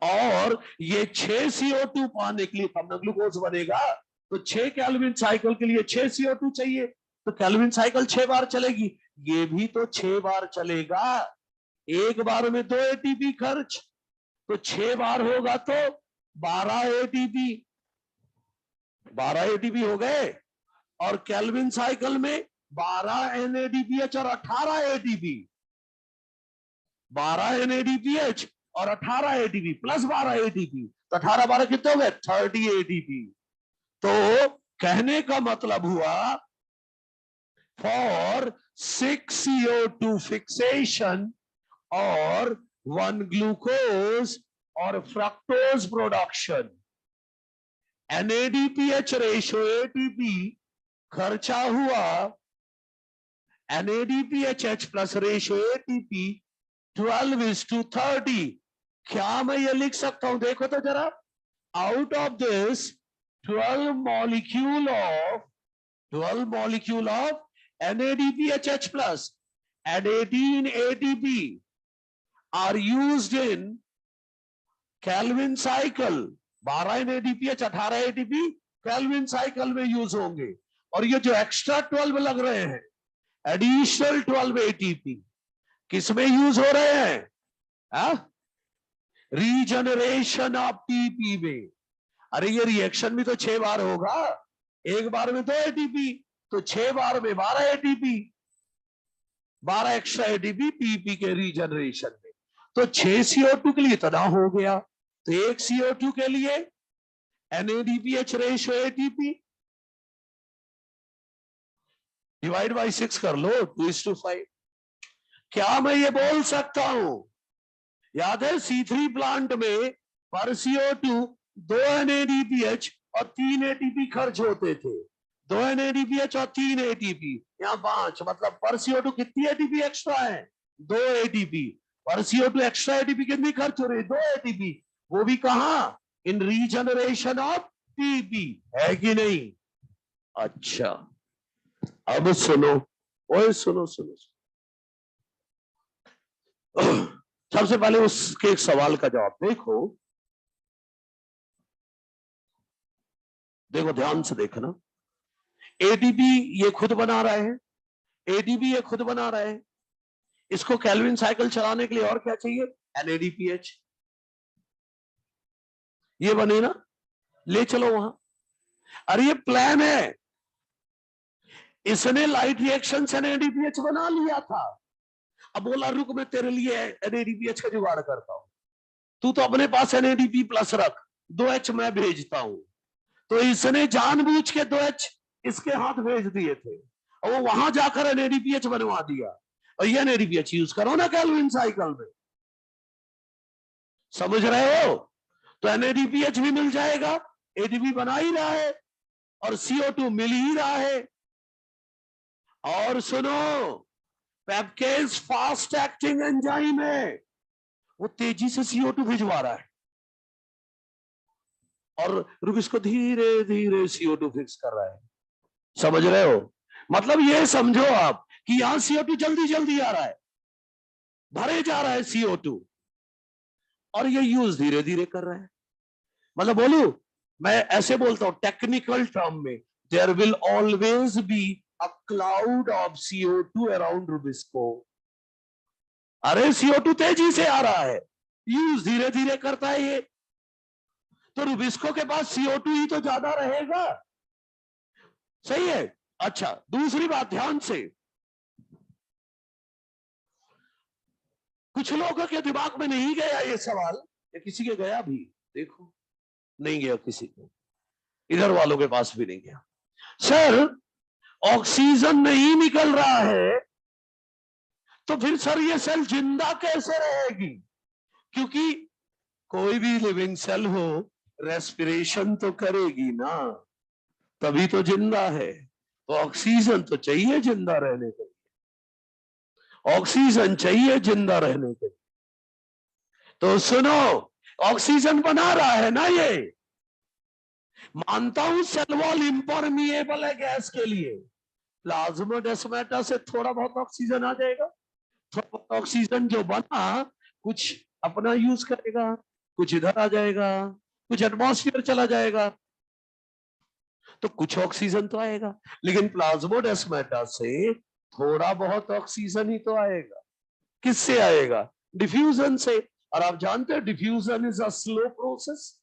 और ये 6 CO2 पाने के लिए तब ना ग्लूकोज बनेगा, तो 6 केल्विन साइकिल के लिए 6 CO2 चाहिए, तो केल्विन साइकिल 6 बार चलेगी, ये भी तो 6 बार चलेगा। एक बार में 2 एटीपी खर्च, तो 6 बार होगा तो 12 एटीपी, 12 एटीपी हो गए, और केल्विन साइकिल में 12 NADPH और 18 ATP, 12 NADPH और 18 ATP प्लस 12 ATP, तो 18 12 कितने हो गए, 30 ATP। तो कहने का मतलब हुआ फॉर 6 CO2 फिक्सेशन और 1 ग्लूकोज और fructose production, NADPH ratio ATP खर्चा हुआ NADPH प्लस रेशो ATP 12:30। क्या मैं ये लिख सकता हूं, देखो तो जरा, out of this 12 molecule of NADPH plus and 18 ATP are used in Calvin cycle। 12 NADPH 18 ATP Calvin cycle में यूज होंगे, और ये जो एक्स्ट्रा 12 लग रहे हैं एडिशनल 12 ATP किस में यूज हो रहे हैं, रीजनरेशन ऑफ टीपी में। अरे ये रिएक्शन भी तो 6 बार होगा, एक बार में 2 ATP, तो 6 बार में 12 ATP, 12 एक्स्ट्रा ATP पीपी के रीजनरेशन में, तो 6 CO2 के लिए इतना हो गया, तो 1 CO2 के लिए NADPH ratio ATP divide by 6 कर लो, 2:5। क्या मैं ये बोल सकता हूं, याद है C3 प्लांट में पर CO2 2 NADPH और 3 ATP खर्च होते थे, 2 NADPH और 3 ATP, यहां 5, मतलब पर CO2 कितनी ATP एक्स्ट्रा है, 2 ATP। पर CO2 एक्स्ट्रा ATP कितनी खर्च हो रही है, 2 ATP, वो भी कहां, इन रीजनरेशन ऑफ टीपी, है कि नहीं? अच्छा, अब सुनो, ओए सुनो सुनो, सबसे पहले उसके एक सवाल का जवाब देखो, देखो ध्यान से देखना। एटीपी ये खुद बना रहे हैं, एटीपी ये खुद बना रहे हैं, इसको केल्विन साइकिल चलाने के लिए और क्या चाहिए, NADPH, ये बने ना, ले चलो वहां। अरे ये प्लान है, इसने लाइट रिएक्शन से NADPH बना लिया था, अब बोला रुक मैं तेरे लिए NADPH का जुगाड़ करता हूं, तू तो अपने पास NADP प्लस रख, 2H मैं भेजता हूं। तो इसने जानबूझ के 2H इसके हाथ भेज दिए थे, और वो वहां जाकर NADPH बनवा दिया, और ये NADPH यूज करो ना केल्विन साइकिल में, समझ रहे हो? तो NADPH भी मिल जाएगा, ATP बना ही रहा है, और CO2 मिल ही रहा है। और सुनो, पेप्केज फास्ट एक्टिंग एंजाइम है, वो तेजी से CO2 भिजवा रहा है और रुबिस को धीरे धीरे CO2 फिक्स कर रहा है। समझ रहे हो? मतलब ये समझो आप कि यहां CO2 जल्दी जल्दी आ रहा है, भरे जा रहा है CO2 और ये यूज धीरे धीरे कर रहा है। मतलब बोलू, मैं ऐसे बोलता हूं टेक्निकल टर्म में, there will always be a cloud of CO2 around rubisco. अरे CO2 तेजी से आ रहा है, यूज धीरे धीरे करता है ये, तो रुबिस्को के पास CO2 ही तो ज्यादा रहेगा। सही है। अच्छा, दूसरी बात ध्यान से, कुछ लोगों के दिमाग में नहीं गया ये सवाल, या किसी के गया भी? देखो, नहीं गया किसी को, इधर वालों के पास भी नहीं गया। सर, ऑक्सीजन नहीं निकल रहा है तो फिर सर ये सेल जिंदा कैसे रहेगी? क्योंकि कोई भी लिविंग सेल हो, रेस्पिरेशन तो करेगी ना, तभी तो जिंदा है। तो ऑक्सीजन तो चाहिए जिंदा रहने के लिए, ऑक्सीजन चाहिए जिंदा रहने के लिए। तो सुनो, ऑक्सीजन बना रहा है ना ये, मानता हूं सेल वॉल इम्परमिएबल है गैस के लिए, प्लाज्माडेस्माटा से थोड़ा बहुत ऑक्सीजन आ जाएगा, थोड़ा बहुत ऑक्सीजन जो बना कुछ अपना यूज करेगा, कुछ इधर आ जाएगा, कुछ एटमॉस्फेयर चला जाएगा, तो कुछ ऑक्सीजन तो आएगा। लेकिन प्लाज्माडेस्माटा से थोड़ा बहुत ऑक्सीजन ही तो आएगा। किससे आएगा? डिफ्यूजन से। और आप जानते हैं diffusion is a slow process,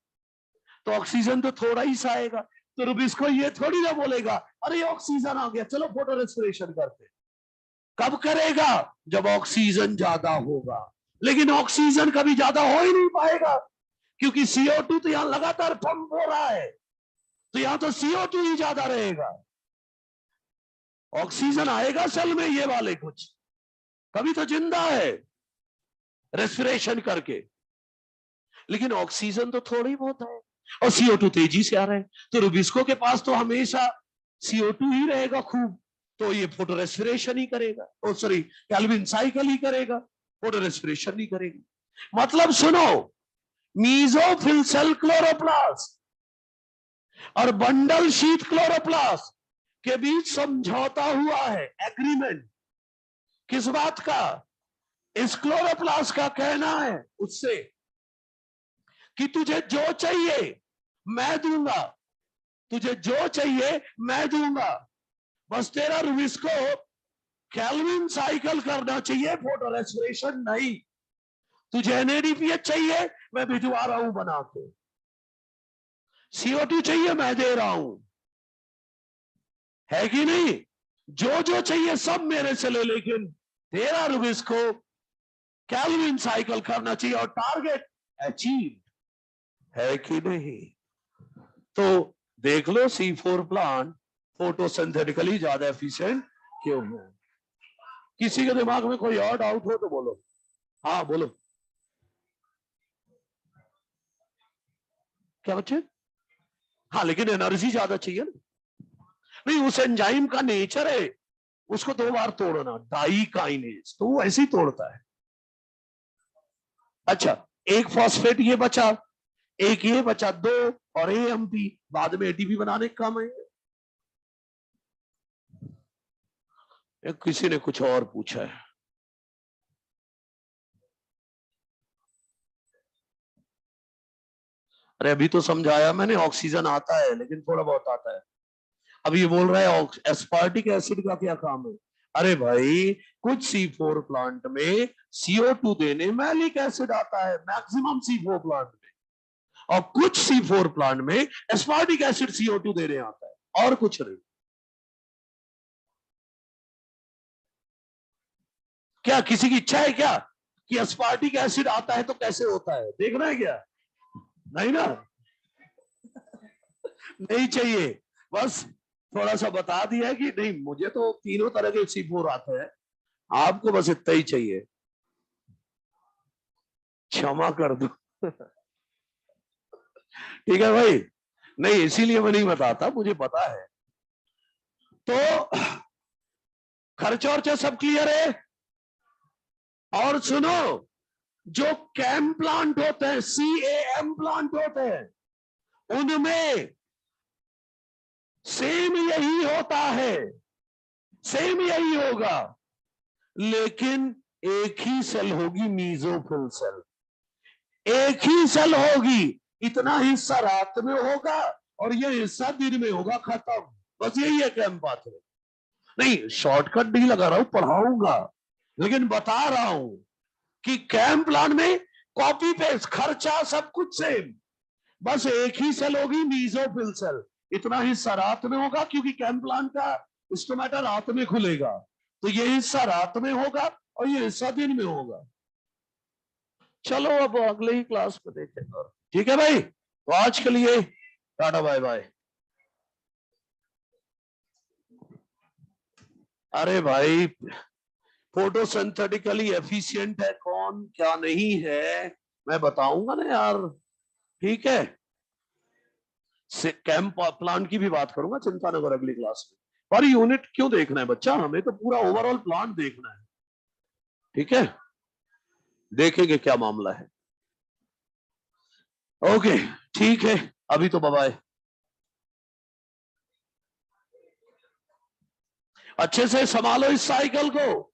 तो ऑक्सीजन तो थोड़ा ही सा आएगा। तो रुबिस को ये थोड़ी ना बोलेगा अरे ऑक्सीजन आ गया चलो फोटो रेस्पिरेशन करते। कब करेगा? जब ऑक्सीजन ज्यादा होगा। लेकिन ऑक्सीजन कभी ज्यादा हो ही नहीं पाएगा, क्योंकि CO2 तो यहां लगातार पंप हो रहा है, तो यहां तो CO2 ही ज्यादा रहेगा। ऑक्सीजन आएगा सेल में ये वाले कुछ, कभी तो जिंदा है रेस्पिरेशन करके, लेकिन ऑक्सीजन तो थोड़ी बहुत है और CO2 तेजी से आ रहा है। तो रुबिस्को के पास तो हमेशा CO2 ही रहेगा खूब, तो ये फोटो रेस्पिरेशन ही करेगा, ओ सॉरी कैल्विन साइकिल ही करेगा, फोटो रेस्पिरेशन नहीं करेगा। मतलब सुनो, मीजोफिल सेल क्लोरोप्लास्ट और बंडल शीट क्लोरोप्लास्ट के बीच समझौता हुआ है, एग्रीमेंट। किस बात का? इस क्लोरोप्लास्ट का कहना है उससे कि तुझे जो चाहिए मैं दूंगा, तुझे जो चाहिए मैं दूंगा, बस तेरा रुबिस्को कैल्विन साइकिल करना चाहिए, फोटो रेस्पिरेशन नहीं। तुझे NADPH चाहिए मैं भिजवा रहा हूं बना के, CO2 चाहिए मैं दे रहा हूं, है कि नहीं? जो जो चाहिए सब मेरे से ले, लेकिन तेरा रुबिस्को कैल्विन साइकिल करना चाहिए और टारगेट अचीव, है कि नहीं? तो देख लो C4 प्लांट फोटोसिंथेटिकली ज्यादा एफिशिएंट क्यों है। किसी के दिमाग में कोई और डाउट हो तो बोलो। हाँ बोलो, क्या बच्चे? हाँ लेकिन एनर्जी ज्यादा चाहिए ना। नहीं, उस एंजाइम का नेचर है उसको 2 बार तोड़ना, डाइकाइनेज, तो वो ऐसे ही तोड़ता है। अच्छा, एक फॉस्फेट ये बचा, एक ये बचा, 2 और AMP बाद में ATP बनाने का काम आएंगे। किसी ने कुछ और पूछा है? अरे अभी तो समझाया मैंने, ऑक्सीजन आता है लेकिन थोड़ा बहुत आता है। अब ये बोल रहा है एस्पार्टिक एसिड का क्या काम है? अरे भाई, कुछ C4 प्लांट में CO2 देने मैलिक एसिड आता है, मैक्सिमम C4 प्लांट में, और कुछ C4 प्लांट में एस्पार्टिक एसिड CO2 देने आता है, और कुछ नहीं। क्या किसी की इच्छा है क्या कि एस्पार्टिक एसिड आता है तो कैसे होता है, देखना है क्या? नहीं ना, नहीं चाहिए। बस थोड़ा सा बता दिया कि नहीं, मुझे तो तीनों तरह के C4 आते हैं, आपको बस इतना ही चाहिए, क्षमा कर दो। ठीक है भाई, नहीं इसीलिए मैं नहीं बताता, मुझे पता है। तो खर्चा वर्चा सब क्लियर है? और सुनो, जो कैम प्लांट होते हैं, CAM प्लांट होते हैं, उनमें सेम यही होता है, सेम यही होगा, लेकिन एक ही सेल होगी, मीजोफिल सेल, एक ही सेल होगी। इतना हिस्सा रात में होगा और ये हिस्सा दिन में होगा, खत्म। बस यही है कैम पाथवे। नहीं, शॉर्टकट नहीं लगा रहा हूं, पढ़ाऊंगा, लेकिन बता रहा हूं कि कैम प्लान में कॉपी पेस्ट, खर्चा सब कुछ सेम, बस एक ही सेल होगी, मीजोफिल सेल। इतना हिस्सा रात में होगा क्योंकि कैम प्लान का स्टोमेटा रात में खुलेगा, तो ये हिस्सा रात में होगा और ये हिस्सा दिन में होगा। चलो अब अगले ही क्लास में देखेंगे। ठीक है भाई, तो आज के लिए टाटा बाय बाय। अरे भाई, फोटोसिंथेटिकली एफिशिएंट है कौन, क्या नहीं है, मैं बताऊंगा ना यार। ठीक है, कैंप प्लान की भी बात करूंगा, चिंता न करो अगली क्लास में। पर यूनिट क्यों देखना है बच्चा, हमें तो पूरा ओवरऑल प्लान देखना है। ठीक है, देखेंगे क्या मामला है। ओके, ठीक है, अभी तो बाय बाय। अच्छे से संभालो इस साइकिल को।